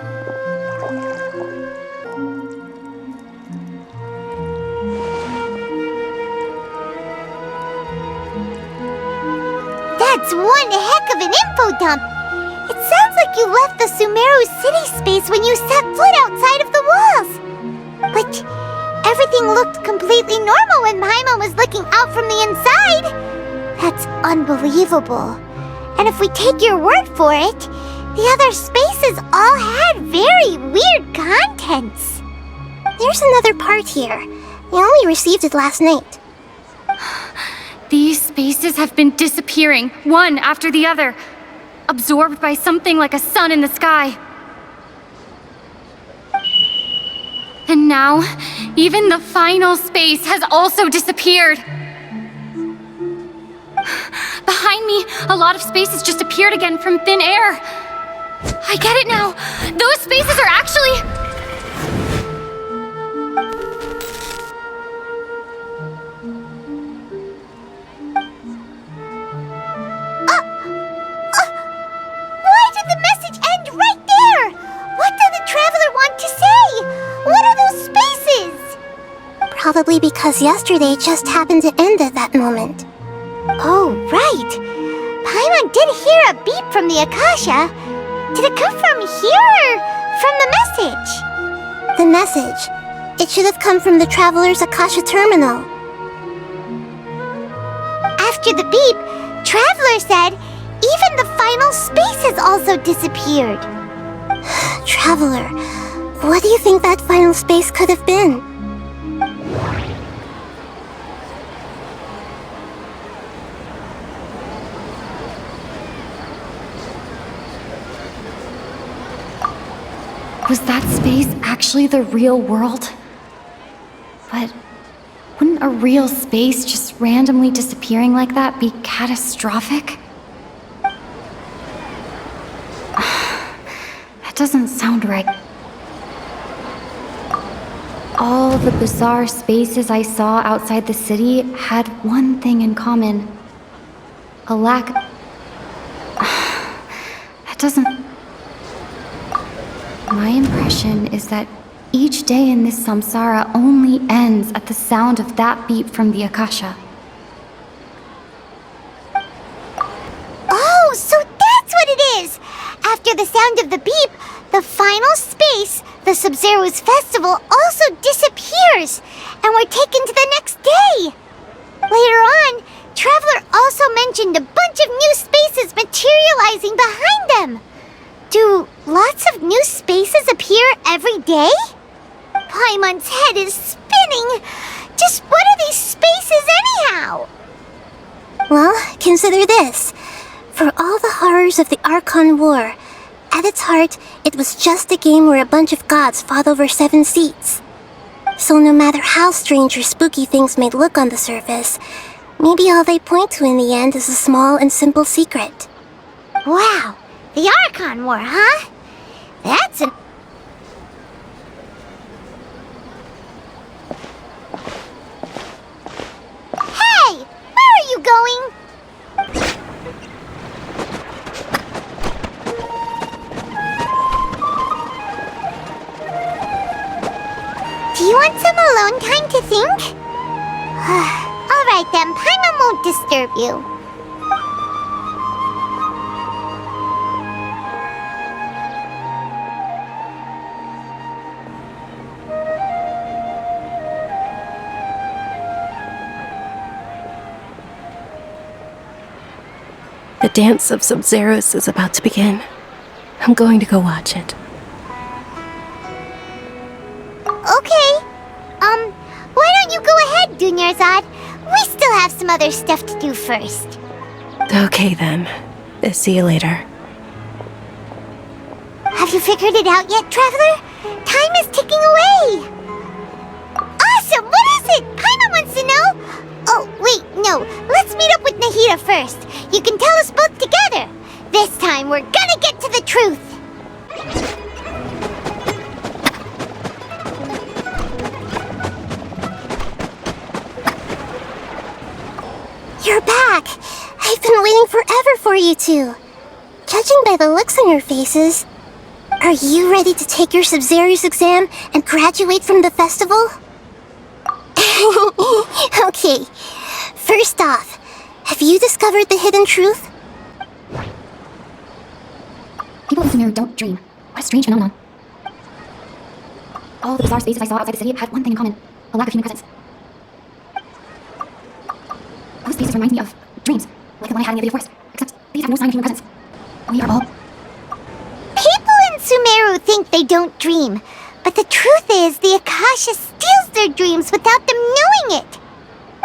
That's one heck of an info dump. It sounds like you left the Sumeru City space when you set foot outside of the walls. But everything looked completely normal when Paimon was looking out from the inside. That's unbelievable. And if we take your word for it, the other spaces all had very weird contents. There's another part here. We only received it last night. These spaces have been disappearing, one after the other, absorbed by something like a sun in the sky. And now, even the final space has also disappeared. Behind me, a lot of spaces just appeared again from thin air. I get it now. Those spaces are actually... Why did the message end right there? What did the Traveler want to say? What are those spaces? Probably because yesterday just happened to end at that moment. Oh, right. Paimon did hear a beep from the Akasha. Did it come from here or from the message? The message. It should have come from the Traveler's Akasha terminal. After the beep, Traveler said even the final space has also disappeared. Traveler, what do you think that final space could have been? Was that space actually the real world? But wouldn't a real space just randomly disappearing like that be catastrophic? That doesn't sound right. All the bizarre spaces I saw outside the city had one thing in common. A lack... That doesn't... My impression is that each day in this samsara only ends at the sound of that beep from the Akasha. Oh, so that's what it is! After the sound of the beep, the final space, the Sub-Zero's festival, also disappears, and we're taken to the next day! Later on, Traveler also mentioned a bunch of new spaces materializing behind them! Do lots of new spaces appear every day? Paimon's head is spinning! Just what are these spaces anyhow? Well, consider this. For all the horrors of the Archon War, At its heart, it was just a game where a bunch of gods fought over 7 seats. So no matter how strange or spooky things may look on the surface, maybe all they point to in the end is a small and simple secret. Wow, the Archon War, huh? That's an... Hey! Where are you going? Do you want some alone time to think? Alright then, Paimon won't disturb you. The dance of Sub-Zeros is about to begin. I'm going to go watch it. Okay. Why don't you go ahead, Dunyarzad? We still have some other stuff to do first. Okay then. See you later. Have you figured it out yet, Traveler? Time is ticking away. Awesome! What is it? Paimon wants to know. Oh, wait, no. Let's meet up with Nahida first. You can tell us both together. This time, we're gonna get to the truth. You're back! I've been waiting forever for you two. Judging by the looks on your faces, are you ready to take your Sub-Zeros exam and graduate from the festival? Okay, first off, have you discovered the hidden truth? People in Sumeru don't dream. What a strange phenomenon. All the bizarre spaces I saw outside the city had one thing in common: a lack of human presence. Those spaces remind me of dreams, like the one I had in the Abyss Forest, except these have no sign of human presence. We are all... People in Sumeru think they don't dream, but the truth is the Akasha steals their dreams without them knowing it.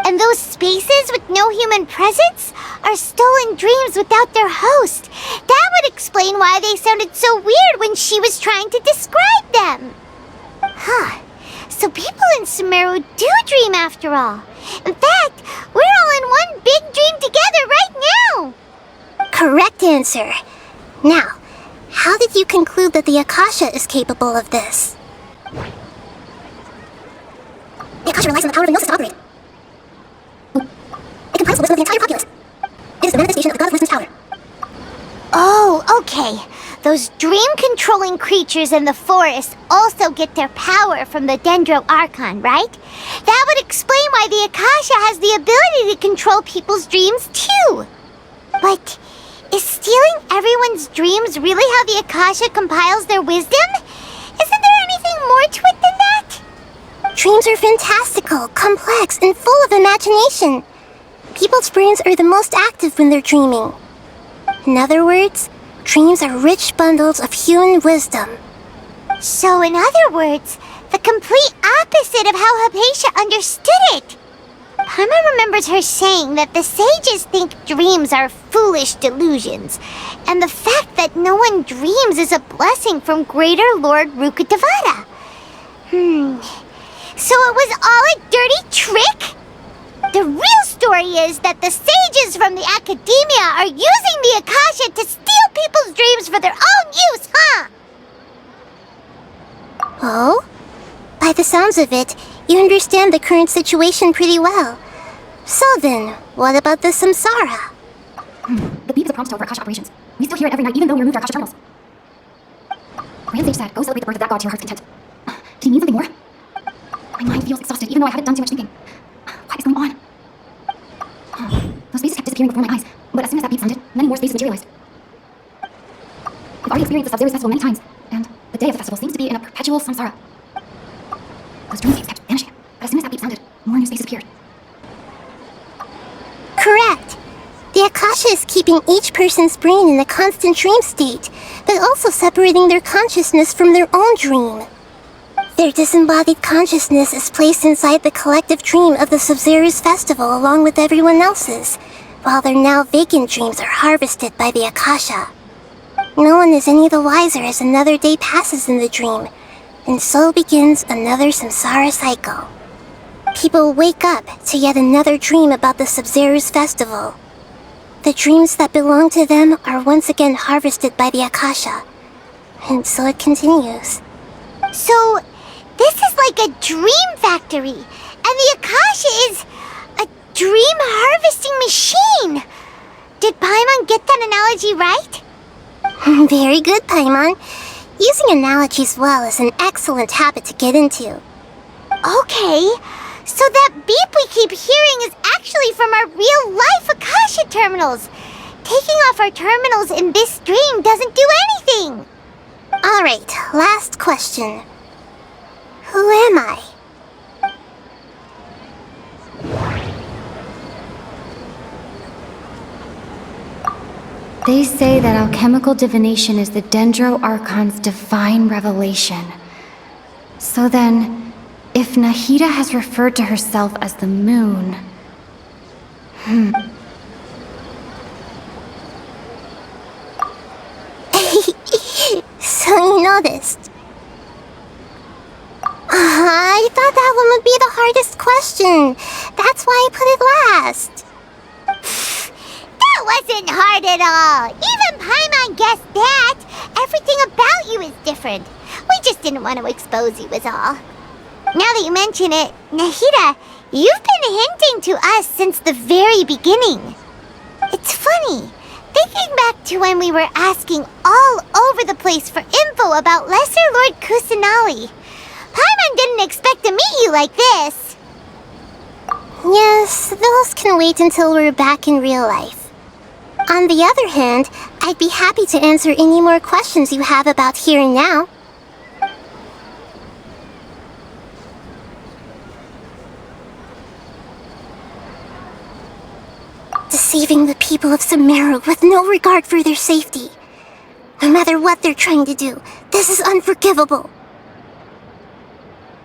And those spaces with no human presence are stolen dreams without their host. That would explain why they sounded so weird when she was trying to describe them. Huh. So people in Sumeru do dream after all. In fact, we're all in one big dream together right now. Correct answer. Now, how did you conclude that the Akasha is capable of this? The Akasha relies on the power of Gnosis to operate. It compiles the wisdom of the entire populace. It is the manifestation of the God of Wisdom's power. Oh, okay. Those dream-controlling creatures in the forest also get their power from the Dendro Archon, right? That would explain why the Akasha has the ability to control people's dreams, too. But is stealing everyone's dreams really how the Akasha compiles their wisdom? Isn't there anything more to it than that? Dreams are fantastical, complex, and full of imagination. People's brains are the most active when they're dreaming. In other words, dreams are rich bundles of human wisdom. So in other words, the complete opposite of how Hypatia understood it. Paimon remembers her saying that the sages think dreams are foolish delusions, and the fact that no one dreams is a blessing from Greater Lord Rukkhadevata. So it was all a dirty trick? The real story is that the sages from the Academia are using the Akasha to steal people's dreams for their own use, huh? Oh? By the sounds of it, you understand the current situation pretty well. So then, what about the Samsara? The beep is a prompt tone for Akasha operations. We still hear it every night, even though we removed our Akasha terminals. Grand Sage said, go celebrate the birth of that god to your heart's content. Did he mean something more? My mind feels exhausted, even though I haven't done too much thinking. What is going on? Those spaces kept disappearing before my eyes, but as soon as that beep sounded, many more spaces materialized. We've already experienced the Sub-Zeros festival many times, and the day of the festival seems to be in a perpetual samsara. Those dreamscapes kept vanishing, but as soon as that beep sounded, more new spaces appeared. Correct. The Akasha is keeping each person's brain in a constant dream state, but also separating their consciousness from their own dream. Their disembodied consciousness is placed inside the collective dream of the Sub-Zeros festival along with everyone else's, while their now vacant dreams are harvested by the Akasha. no one is any the wiser as another day passes in the dream, and so begins another samsara cycle. People wake up to yet another dream about the Sub-Zero's festival. The dreams that belong to them are once again harvested by the Akasha, and so it continues. So, this is like a dream factory, and the Akasha is a dream harvesting machine. Did Paimon get that analogy right? Very good, Paimon. Using analogies well is an excellent habit to get into. Okay, so that beep we keep hearing is actually from our real-life Akasha terminals. Taking off our terminals in this dream doesn't do anything. Alright, last question. Who am I? They say that alchemical divination is the Dendro Archon's divine revelation. So then, if Nahida has referred to herself as the moon... So you noticed. I thought that one would be the hardest question. That's why I put it last. That wasn't hard at all. Even Paimon guessed that. Everything about you is different. We just didn't want to expose you is all. Now that you mention it, Nahida, you've been hinting to us since the very beginning. It's funny, thinking back to when we were asking all over the place for info about Lesser Lord Kusanali. Paimon didn't expect to meet you like this. Yes, those can wait until we're back in real life. On the other hand, I'd be happy to answer any more questions you have about here and now. Deceiving the people of Sumeru with no regard for their safety. No matter what they're trying to do, this is unforgivable.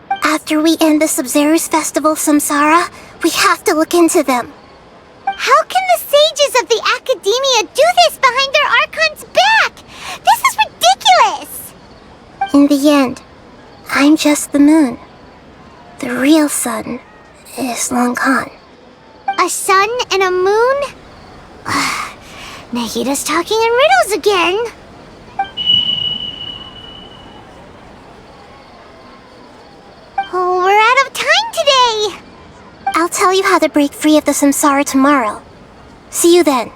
After we end the Sub-Zero's festival Samsara, we have to look into them. How can the sages of the Academia do this behind their Archon's back? This is ridiculous! In the end, I'm just the moon. The real sun is long gone. A sun and a moon? Nahida's talking in riddles again. Oh, we're out of time today! I'll tell you how to break free of the samsara tomorrow. See you then.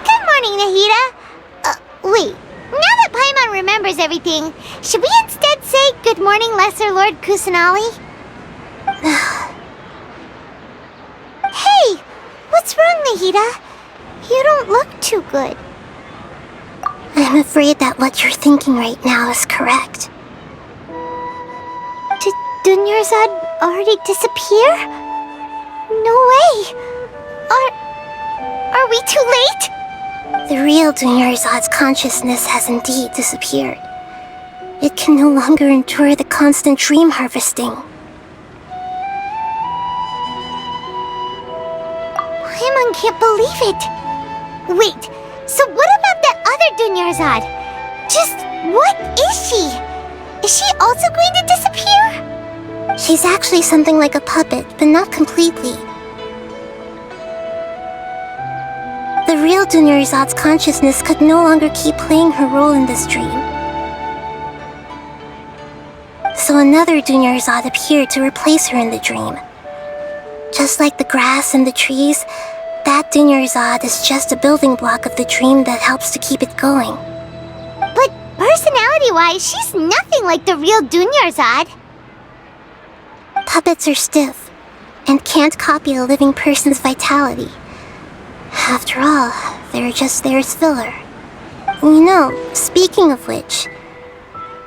Good morning, Nahida. Wait. Now that Paimon remembers everything, should we instead say good morning, Lesser Lord Kusanali? Hey! What's wrong, Nahida? You don't look too good. I'm afraid that what you're thinking right now is correct. Did Dunyarzad already disappear? No way! Are we too late? The real Dunyarzad's consciousness has indeed disappeared. It can no longer endure the constant dream harvesting. Paimon can't believe it. Wait, so what about that other Dunyarzad? Just what is she? Is she also going to disappear? She's actually something like a puppet, but not completely. The real Dunyarzad's consciousness could no longer keep playing her role in this dream. So another Dunyarzad appeared to replace her in the dream. Just like the grass and the trees, that Dunyarzad is just a building block of the dream that helps to keep it going. But personality-wise, she's nothing like the real Dunyarzad. Puppets are stiff, and can't copy a living person's vitality. After all, they're just there as filler. You know, speaking of which,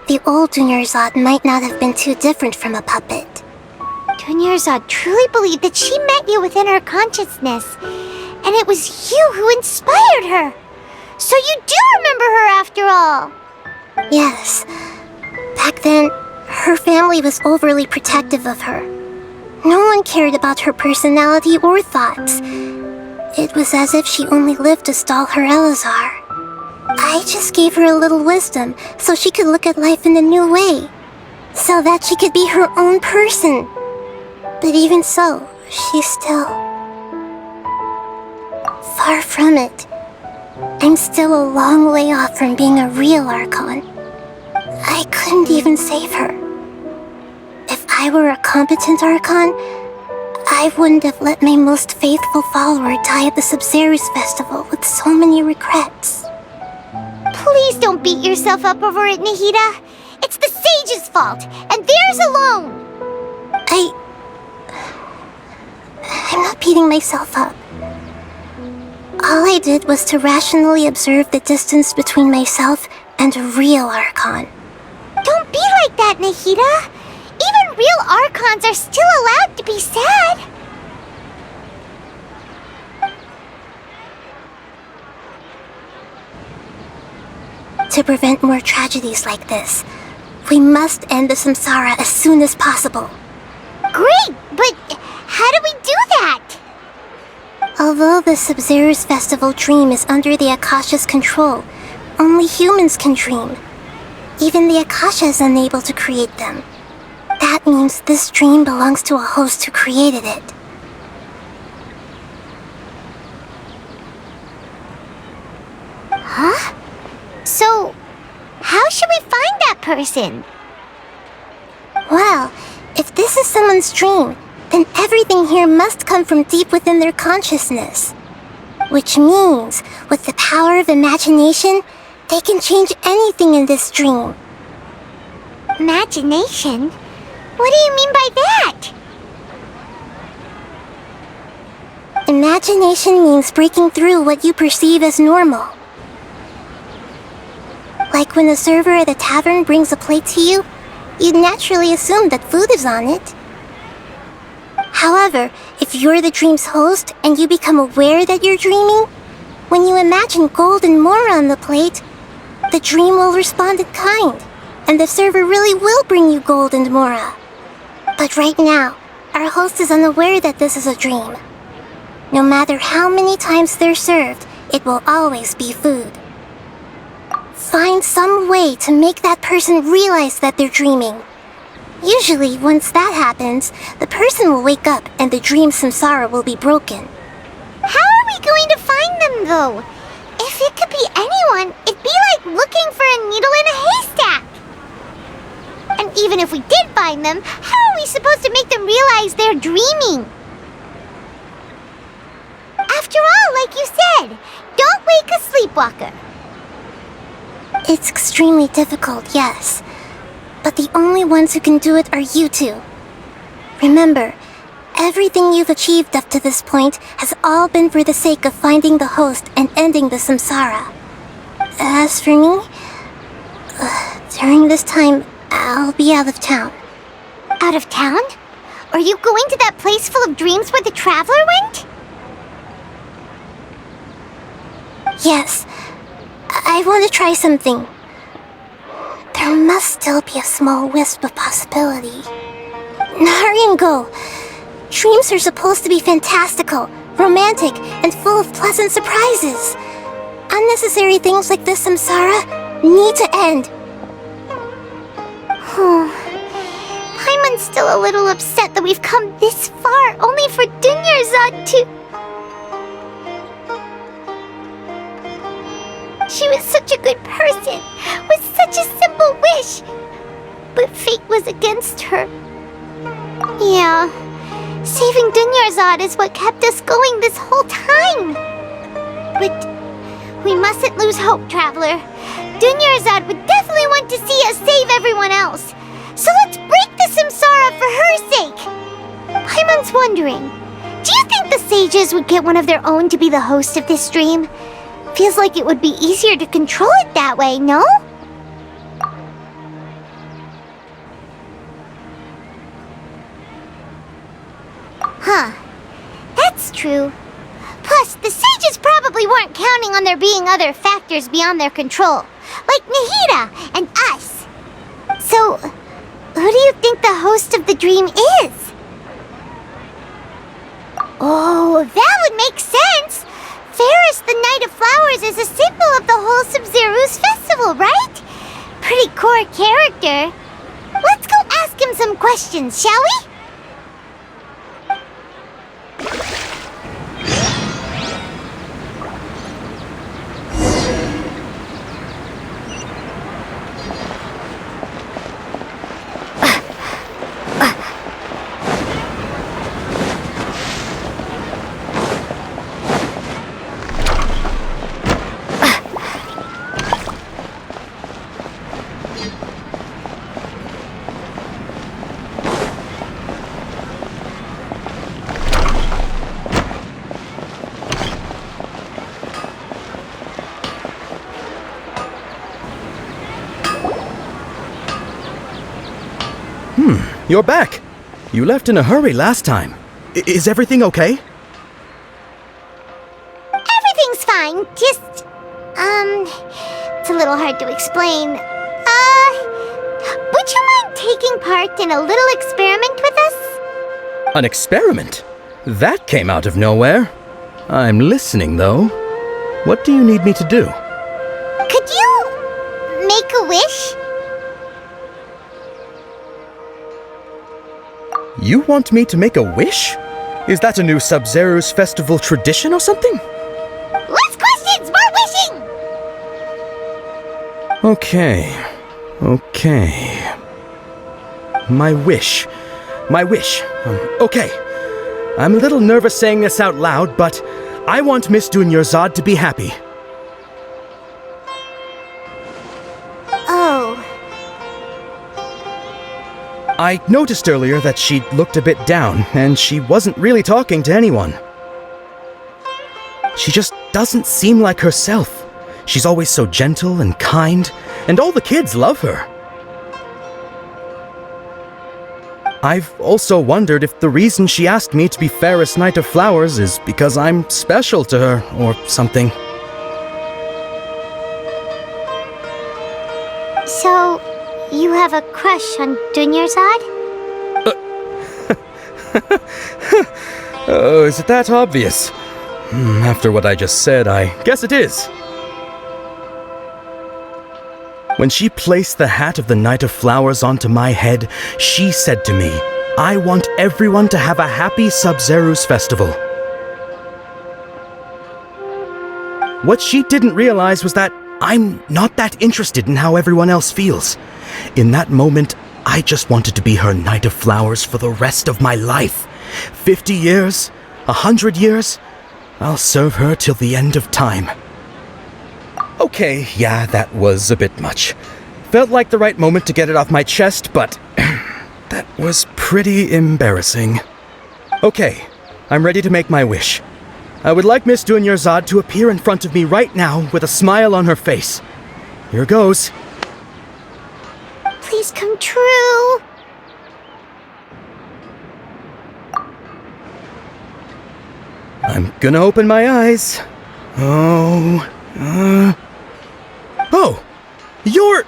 the old Dunyarzad might not have been too different from a puppet. Dunyarzad truly believed that she met you within her consciousness, and it was you who inspired her. So you do remember her after all. Yes. Back then, Her family was overly protective of her. No one cared about her personality or thoughts. It was as if she only lived to stall her Elazar. I just gave her a little wisdom so she could look at life in a new way, so that she could be her own person. But even so, she's still far from it. I'm still a long way off from being a real Archon. I couldn't even save her. If I were a competent Archon, I wouldn't have let my most faithful follower die at the Sub-Zerus Festival with so many regrets. Please don't beat yourself up over it, Nahida. It's the sage's fault, and theirs alone. I'm not beating myself up. All I did was to rationally observe the distance between myself and a real Archon. Don't be like that, Nahida. Even real Archons are still allowed to be sad. To prevent more tragedies like this, we must end the samsara as soon as possible. Great, but how do we do that? Although the Sub-Zerus Festival dream is under the Akasha's control, only humans can dream. Even the Akasha is unable to create them. That means this dream belongs to a host who created it. Huh? So, how should we find that person? Well, if this is someone's dream, then everything here must come from deep within their consciousness. Which means, with the power of imagination, they can change anything in this dream. Imagination? What do you mean by that? Imagination means breaking through what you perceive as normal. Like when a server at a tavern brings a plate to you, you'd naturally assume that food is on it. However, if you're the dream's host and you become aware that you're dreaming, when you imagine gold and more on the plate, the dream will respond in kind, and the server really will bring you gold and mora. But right now, our host is unaware that this is a dream. No matter how many times they're served, it will always be food. Find some way to make that person realize that they're dreaming. Usually, once that happens, the person will wake up and the dream samsara will be broken. How are we going to find them, though? If it could be anyone, it'd be like looking for a needle in a haystack. And even if we did find them, how are we supposed to make them realize they're dreaming? After all, like you said, don't wake a sleepwalker. It's extremely difficult, yes. But the only ones who can do it are you two. Remember, everything you've achieved up to this point has all been for the sake of finding the host and ending the samsara. As for me, during this time, I'll be out of town. Out of town? Are you going to that place full of dreams where the traveler went? Yes. I want to try something. There must still be a small wisp of possibility. Hurry and go. Dreams are supposed to be fantastical, romantic, and full of pleasant surprises. Unnecessary things like this samsara need to end. Paimon's still a little upset that we've come this far only for Dunyarzad to... She was such a good person, with such a simple wish. But fate was against her. Yeah, saving Dunyarzad is what kept us going this whole time. But we mustn't lose hope, Traveler. Dunyarzad would definitely want to see us save everyone else. So let's break the samsara for her sake. Paimon's wondering, do you think the sages would get one of their own to be the host of this dream? Feels like it would be easier to control it that way, no? Huh. That's true. Plus, the sages probably weren't counting on there being other factors beyond their control, like Nahida and us. So, who do the host of the dream is? Oh, that would make sense! Ferris, the Knight of Flowers, is a symbol of the whole Sub-Zero's festival, right? Pretty core character. Let's go ask him some questions, shall we? You're back. You left in a hurry last time. Is everything okay? Everything's fine, just... it's a little hard to explain. Would you mind taking part in a little experiment with us? An experiment? That came out of nowhere. I'm listening, though. What do you need me to do? Could you make a wish? You want me to make a wish? Is that a new Sub-Zero's festival tradition or something? Less questions, more wishing! Okay. My wish. Okay. I'm a little nervous saying this out loud, but I want Miss Dunyarzad to be happy. Oh. I noticed earlier that she looked a bit down, and she wasn't really talking to anyone. She just doesn't seem like herself. She's always so gentle and kind, and all the kids love her. I've also wondered if the reason she asked me to be Fairest Knight of Flowers is because I'm special to her, or something. So, you have a crush on Dunyarzad? Oh, is it that obvious? After what I just said, I guess it is. When she placed the hat of the Knight of Flowers onto my head, she said to me, "I want everyone to have a happy Sub-Zero's festival." What she didn't realize was that I'm not that interested in how everyone else feels. In that moment, I just wanted to be her Knight of Flowers for the rest of my life. 50 years, 100 years, I'll serve her till the end of time. Okay, yeah, that was a bit much. Felt like the right moment to get it off my chest, but that was pretty embarrassing. Okay, I'm ready to make my wish. I would like Miss Dunyarzad to appear in front of me right now with a smile on her face. Here goes. Please come true. I'm gonna open my eyes. Oh, you're...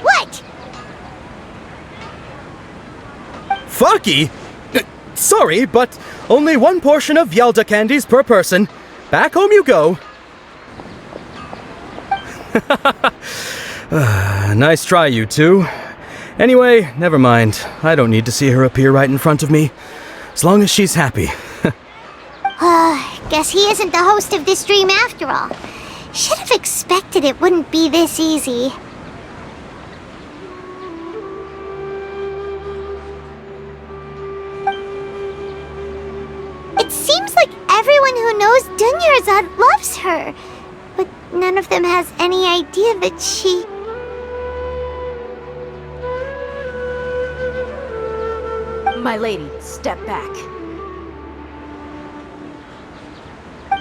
What? Faki? Sorry, but only one portion of Yalda candies per person. Back home you go. Nice try, you two. Anyway, never mind. I don't need to see her appear right in front of me. As long as she's happy. Guess he isn't the host of this dream after all. Should have expected it wouldn't be this easy. It seems like everyone who knows Dunyarzad loves her, but none of them has any idea that she... My lady, step back.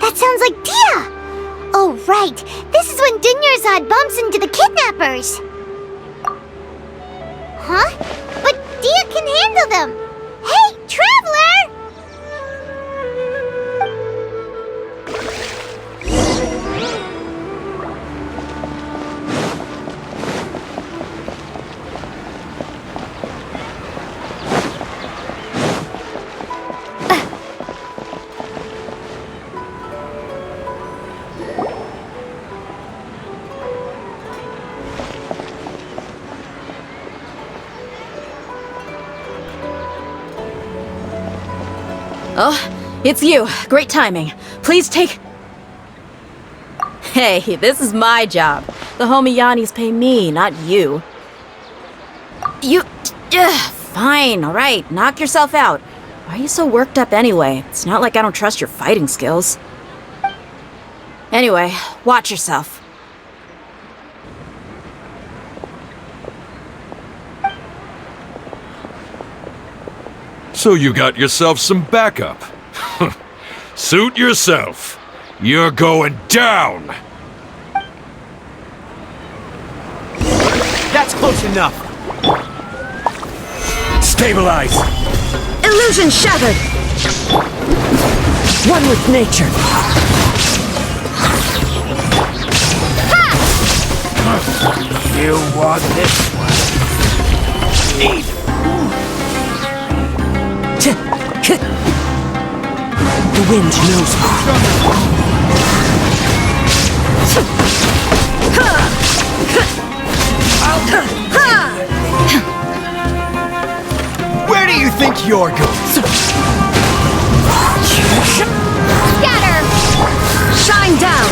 That sounds like Dia! Oh, right. This is when Dunyarzad bumps into the kidnappers. Huh? But Dia can handle them. Hey, Traveler! Oh, it's you. Great timing. Please take... Hey, this is my job. The homie Yannis pay me, not you. You... fine, alright. Knock yourself out. Why are you so worked up anyway? It's not like I don't trust your fighting skills. Anyway, watch yourself. So you got yourself some backup. Suit yourself. You're going down! That's close enough. Stabilize! Illusion shattered! One with nature. You want this one? Eat! The wind knows me. Where do you think you're going? Scatter! Shine down!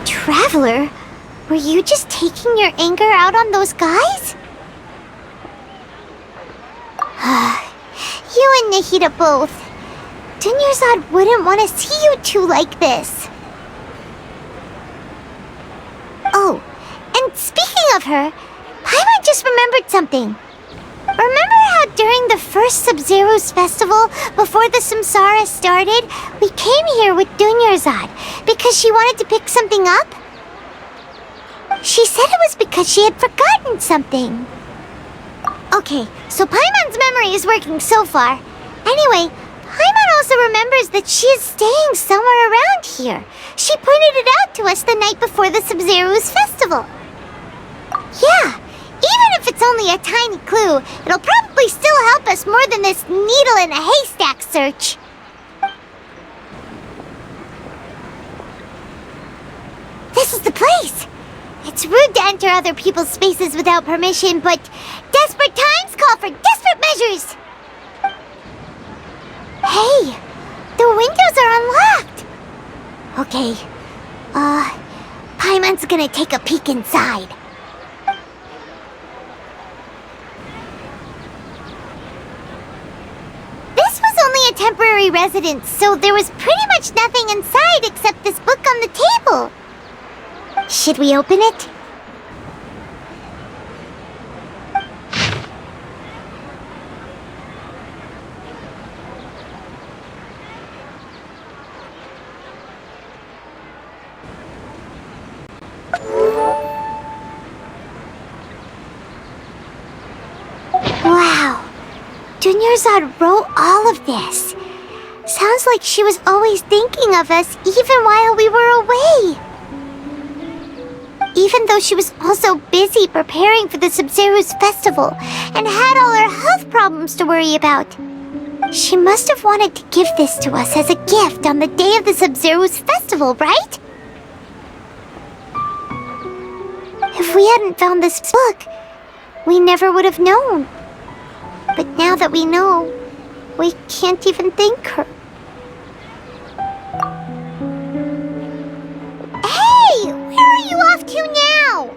Traveler, were you just taking your anger out on those guys? You and Nahida both. Dunyarzad wouldn't want to see you two like this. Oh, and speaking of her, Paimon just remembered something. Remember how during the first Sub-Zero's festival, before the Samsara started, we came here with Dunyarzad because she wanted to pick something up? She said it was because she had forgotten something. Okay, so Paimon's memory is working so far. Anyway, Paimon also remembers that she is staying somewhere around here. She pointed it out to us the night before the Sub-Zero's festival. Yeah, even if it's only a tiny clue, it'll probably still help us more than this needle in a haystack search. This is the place! It's rude to enter other people's spaces without permission, but desperate times call for desperate measures! Hey! The windows are unlocked! Okay, Paimon's gonna take a peek inside. This was only a temporary residence, so there was pretty much nothing inside except this book on the table. Should we open it? Wow. Dunyarzad wrote all of this. Sounds like she was always thinking of us even while we were away. Even though she was also busy preparing for the Sub-Zero's festival and had all her health problems to worry about. She must have wanted to give this to us as a gift on the day of the Sub-Zero's festival, right? If we hadn't found this book, we never would have known. But now that we know, we can't even thank her. Hey! Where are you off to now?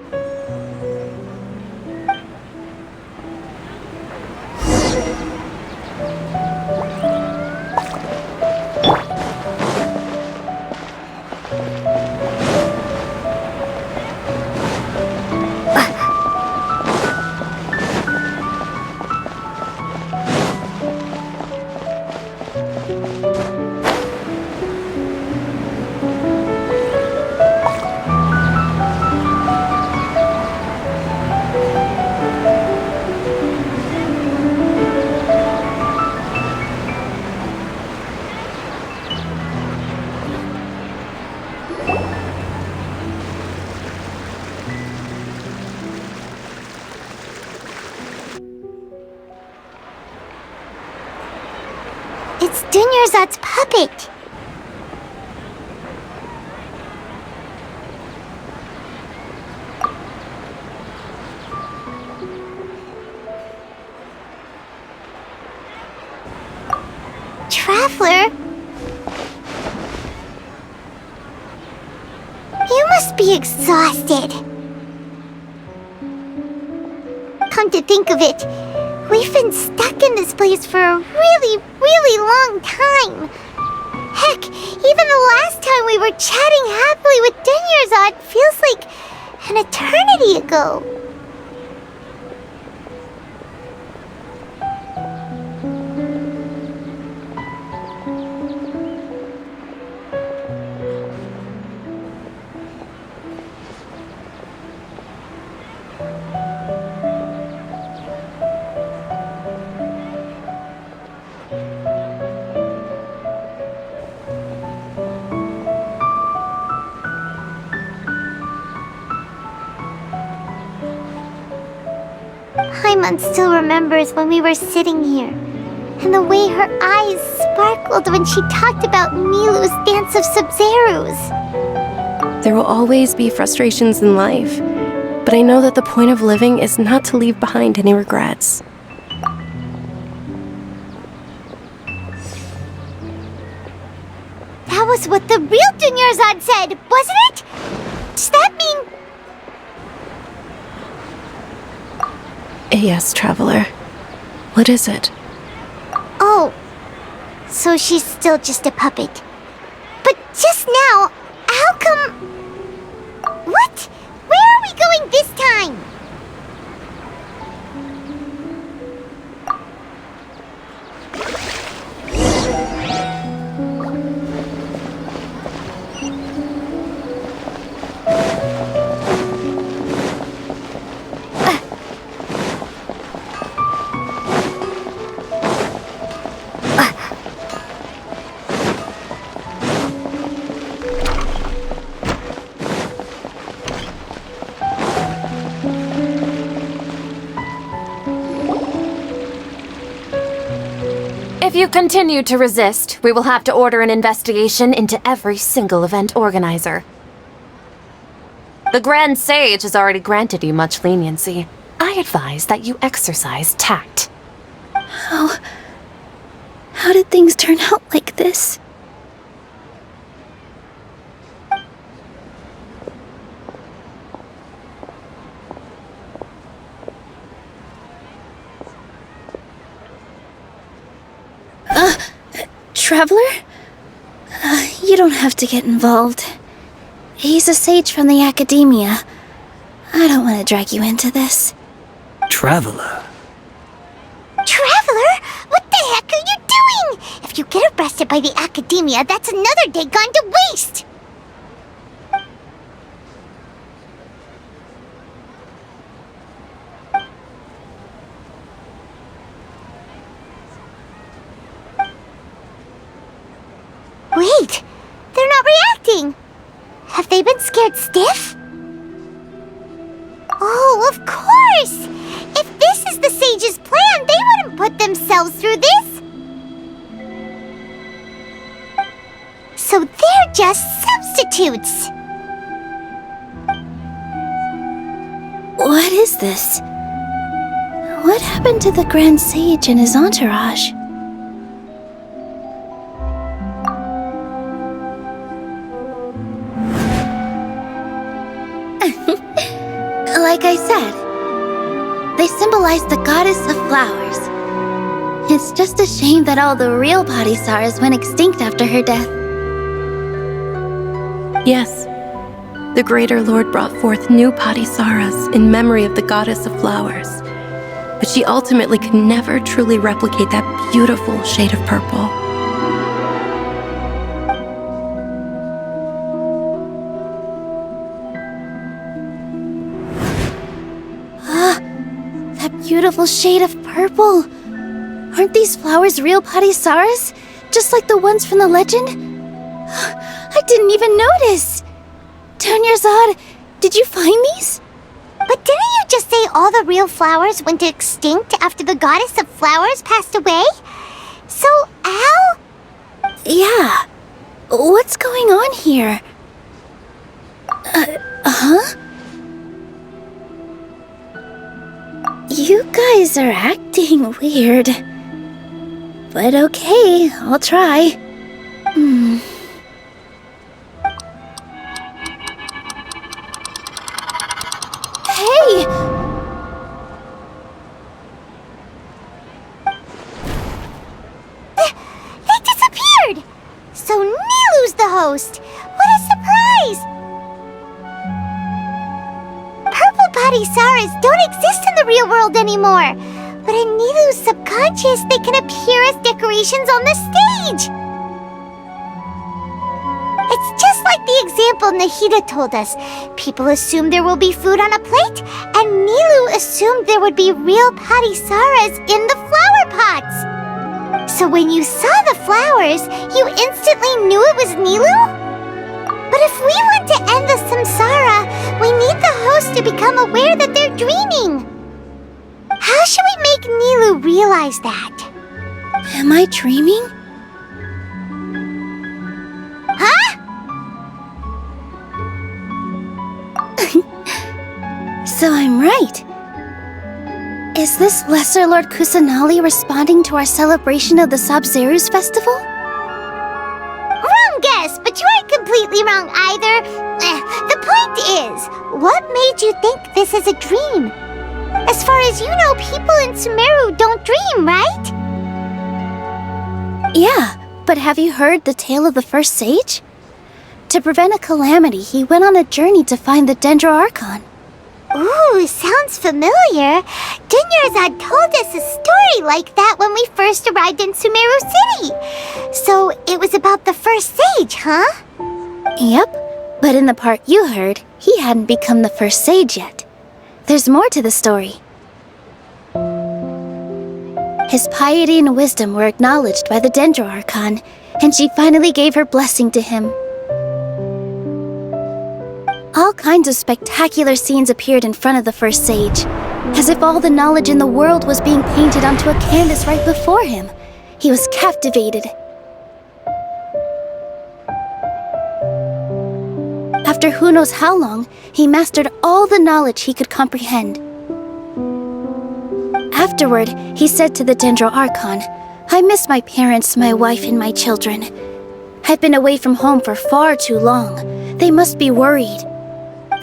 It's Dunyarzad's puppet. Traveler? You must be exhausted. Come to think of it, we've been stuck in this place for a really, really long time. Heck, even the last time we were chatting happily with Dunyarzad feels like an eternity ago. Paimon still remembers when we were sitting here, and the way her eyes sparkled when she talked about Milu's dance of Sub-Zerus. There will always be frustrations in life, but I know that the point of living is not to leave behind any regrets. That was what the real Dunyarzad said, wasn't it? Does that mean... Yes, Traveler. What is it? Oh, so she's still just a puppet. But just now, how come... What? Where are we going this time? If you continue to resist, we will have to order an investigation into every single event organizer. The Grand Sage has already granted you much leniency. I advise that you exercise tact. How did things turn out like this? Traveler? You don't have to get involved. He's a sage from the academia. I don't want to drag you into this. Traveler? Traveler? What the heck are you doing? If you get arrested by the academia, that's another day gone to waste! Wait, they're not reacting! Have they been scared stiff? Oh, of course! If this is the sage's plan, they wouldn't put themselves through this! So they're just substitutes! What is this? What happened to the Grand Sage and his entourage? Like I said, they symbolize the goddess of flowers. It's just a shame that all the real Padisarahs went extinct after her death. Yes. The Greater Lord brought forth new Padisarahs in memory of the goddess of flowers. But she ultimately could never truly replicate that beautiful shade of purple. Beautiful shade of purple. Aren't these flowers real Padisarahs? Just like the ones from the legend? I didn't even notice. Dunyarzad, did you find these? But didn't you just say all the real flowers went extinct after the goddess of flowers passed away? So, how? Yeah. What's going on here? Huh? You guys are acting weird. But okay, I'll try. Hey! They disappeared! So Nilu's the host! What a surprise! Purple Parisaras don't exist in the real world anymore, but in Nilu's subconscious they can appear as decorations on the stage! It's just like the example Nahida told us. People assumed there will be food on a plate, and Nilu assumed there would be real Parisaras in the flower pots. So when you saw the flowers, you instantly knew it was Nilu? But if we want to end the samsara, we need the host to become aware that they're dreaming. How should we make Nilu realize that? Am I dreaming? Huh? So I'm right. Is this Lesser Lord Kusanali responding to our celebration of the Sabzeruz festival? Wrong guess, but you aren't completely wrong either. The point is, what made you think this is a dream? As far as you know, people in Sumeru don't dream, right? Yeah, but have you heard the tale of the first sage? To prevent a calamity, he went on a journey to find the Dendro Archon. Ooh, sounds familiar. Dunyarzad told us a story like that when we first arrived in Sumeru City. So it was about the first sage, huh? Yep, but in the part you heard, he hadn't become the first sage yet. There's more to the story. His piety and wisdom were acknowledged by the Dendro Archon, and she finally gave her blessing to him. All kinds of spectacular scenes appeared in front of the first sage, as if all the knowledge in the world was being painted onto a canvas right before him. He was captivated. After who knows how long, he mastered all the knowledge he could comprehend. Afterward, he said to the Dendro Archon, "I miss my parents, my wife, and my children. I've been away from home for far too long. They must be worried."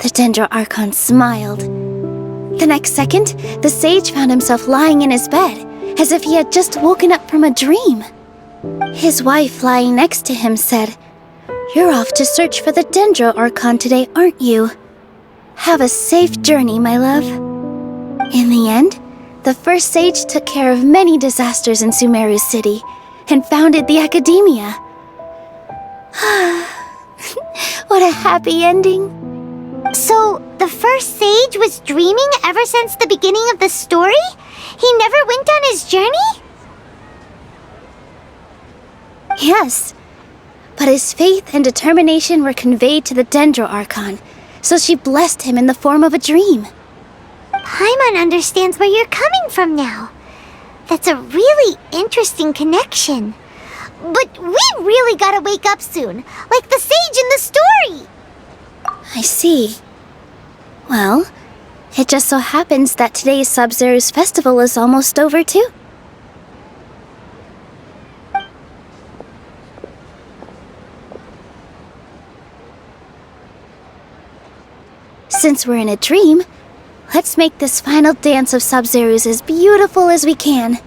The Dendro Archon smiled. The next second, the sage found himself lying in his bed, as if he had just woken up from a dream. His wife, lying next to him, said, "You're off to search for the Dendro Archon today, aren't you? Have a safe journey, my love." In the end, the first sage took care of many disasters in Sumeru City and founded the Academia. What a happy ending. So, the first sage was dreaming ever since the beginning of the story? He never went on his journey? Yes, but his faith and determination were conveyed to the Dendro Archon, so she blessed him in the form of a dream. Paimon understands where you're coming from now. That's a really interesting connection. But we really gotta wake up soon, like the sage in the story. I see. Well, it just so happens that today's Sabzeruz festival is almost over too. Since we're in a dream, let's make this final dance of Sabzeruz as beautiful as we can.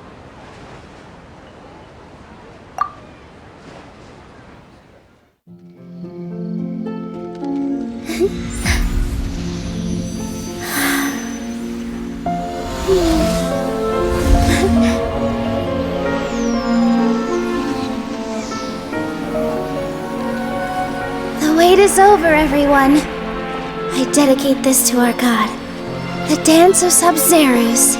The wait is over, everyone. I dedicate this to our god, the dance of Sabzeruz.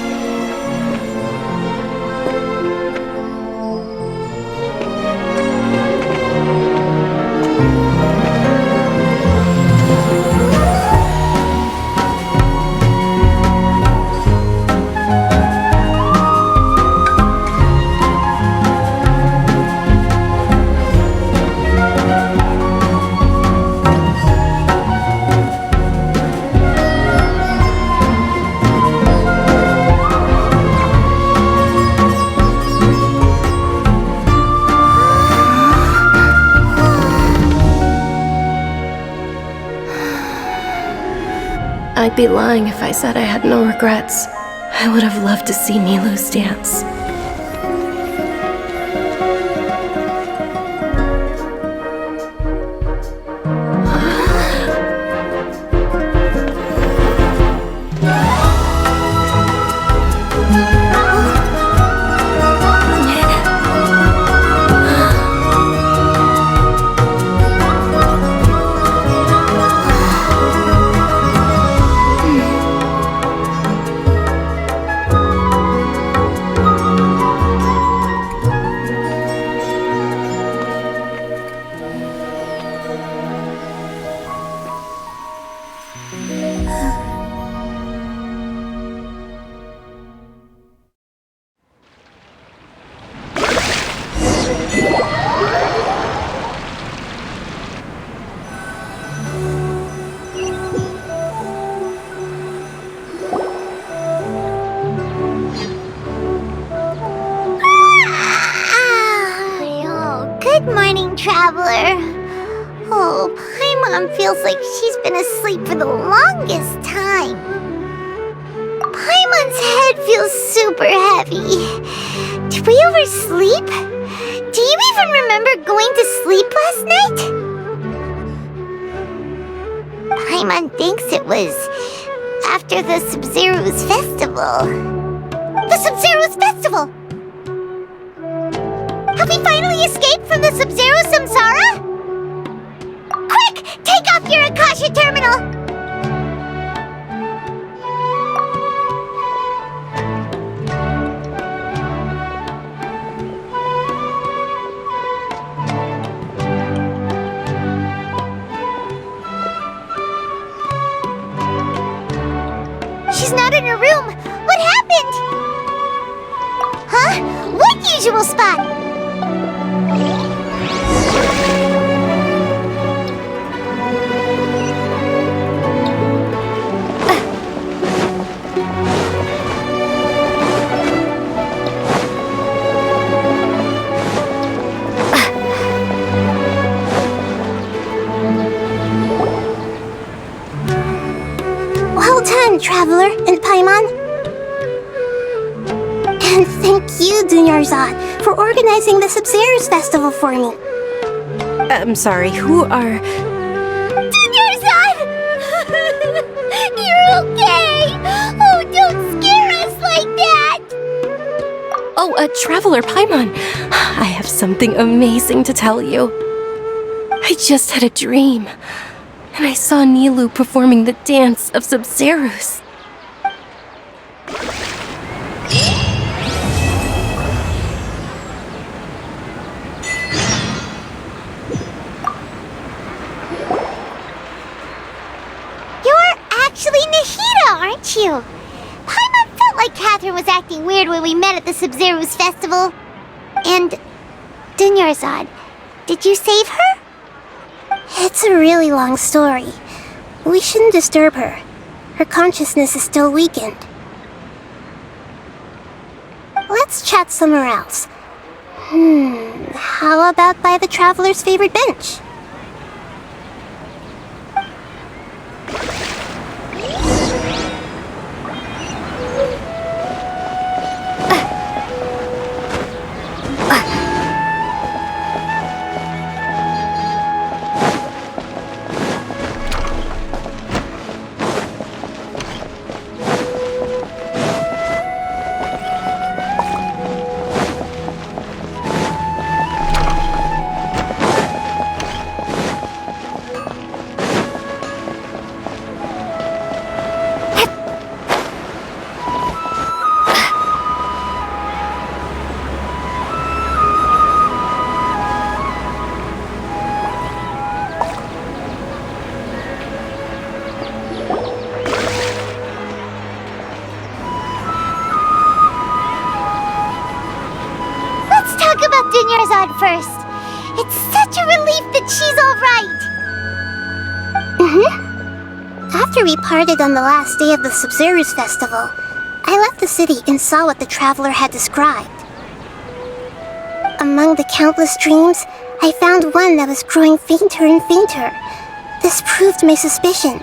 I'd be lying if I said I had no regrets. I would have loved to see Nilou's dance. Good morning, traveler. Oh, Paimon feels like she's been asleep for the longest time. Paimon's head feels super heavy. Did we oversleep? Do you even remember going to sleep last night? Paimon thinks it was after the Sub-Zero's festival. The Sub-Zero's festival! Have we finally escaped from the Sub-Zero samsara? Quick! Take off your Akasha terminal! She's not in her room! What happened? Huh? What usual spot? Well done, Traveler and Paimon. And thank you, Dunyarzad, for organizing the Sub-Zero's festival for me. I'm sorry, who are... Dunyarzad! You're okay! Oh, don't scare us like that! Oh, Traveler Paimon. I have something amazing to tell you. I just had a dream, and I saw Nilou performing the dance of Sub-Zeros. Actually Nahida, aren't you? Paimon felt like Catherine was acting weird when we met at the Sub-Zero's festival. And Dunyarzad, did you save her? It's a really long story. We shouldn't disturb her. Her consciousness is still weakened. Let's chat somewhere else. How about by the Traveler's favorite bench? Dunyarzad first. It's such a relief that she's all right. After we parted on the last day of the Sub-Zero's festival, I left the city and saw what the Traveler had described. Among the countless dreams, I found one that was growing fainter and fainter. This proved my suspicion.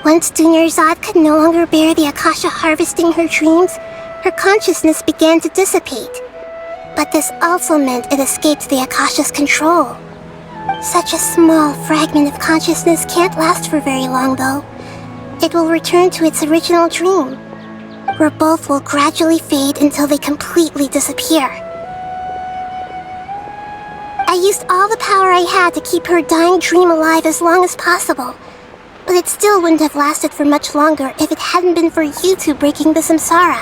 Once Dunyarzad could no longer bear the Akasha harvesting her dreams, her consciousness began to dissipate. But this also meant it escaped the Akasha's control. Such a small fragment of consciousness can't last for very long, though. It will return to its original dream, where both will gradually fade until they completely disappear. I used all the power I had to keep her dying dream alive as long as possible, but it still wouldn't have lasted for much longer if it hadn't been for you two breaking the samsara.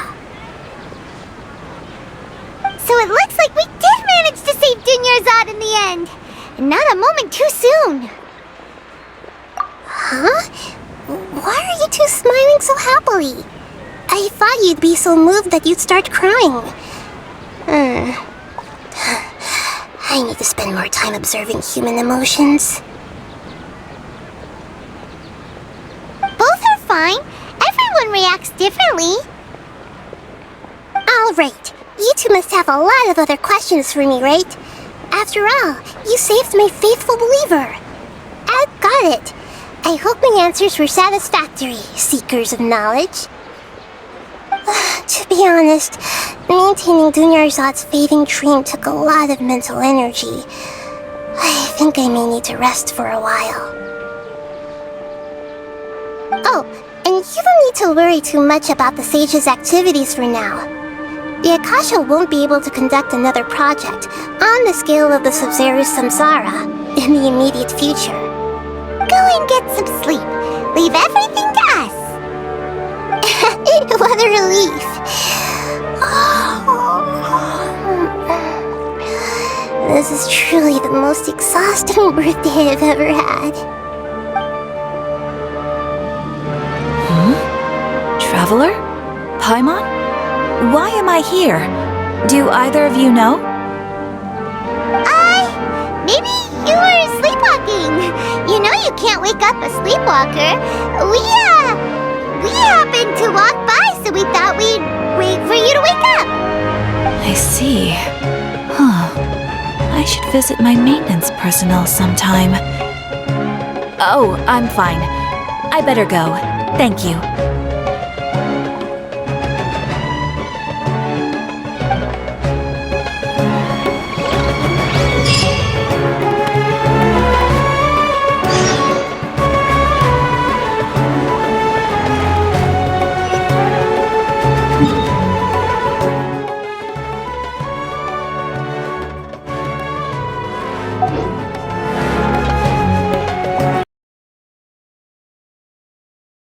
So it looks like we did manage to save Dunyarzad in the end! And not a moment too soon! Huh? Why are you two smiling so happily? I thought you'd be so moved that you'd start crying. I need to spend more time observing human emotions. Both are fine. Everyone reacts differently. Alright, you two must have a lot of other questions for me, right? After all, you saved my faithful believer. I got it. I hope my answers were satisfactory, seekers of knowledge. To be honest, maintaining Dunyarzad's fading dream took a lot of mental energy. I think I may need to rest for a while. Oh, and you don't need to worry too much about the sage's activities for now. The Akasha won't be able to conduct another project on the scale of the Sub-Zero's Samsara in the immediate future. Go and get some sleep. Leave everything to us. What a relief. This is truly the most exhausting birthday I've ever had. Traveler? Paimon? Why am I here? Do either of you know? Maybe you were sleepwalking. You know you can't wake up a sleepwalker. We happened to walk by, so we thought we'd wait for you to wake up. I see. Huh. I should visit my maintenance personnel sometime. Oh, I'm fine. I better go. Thank you.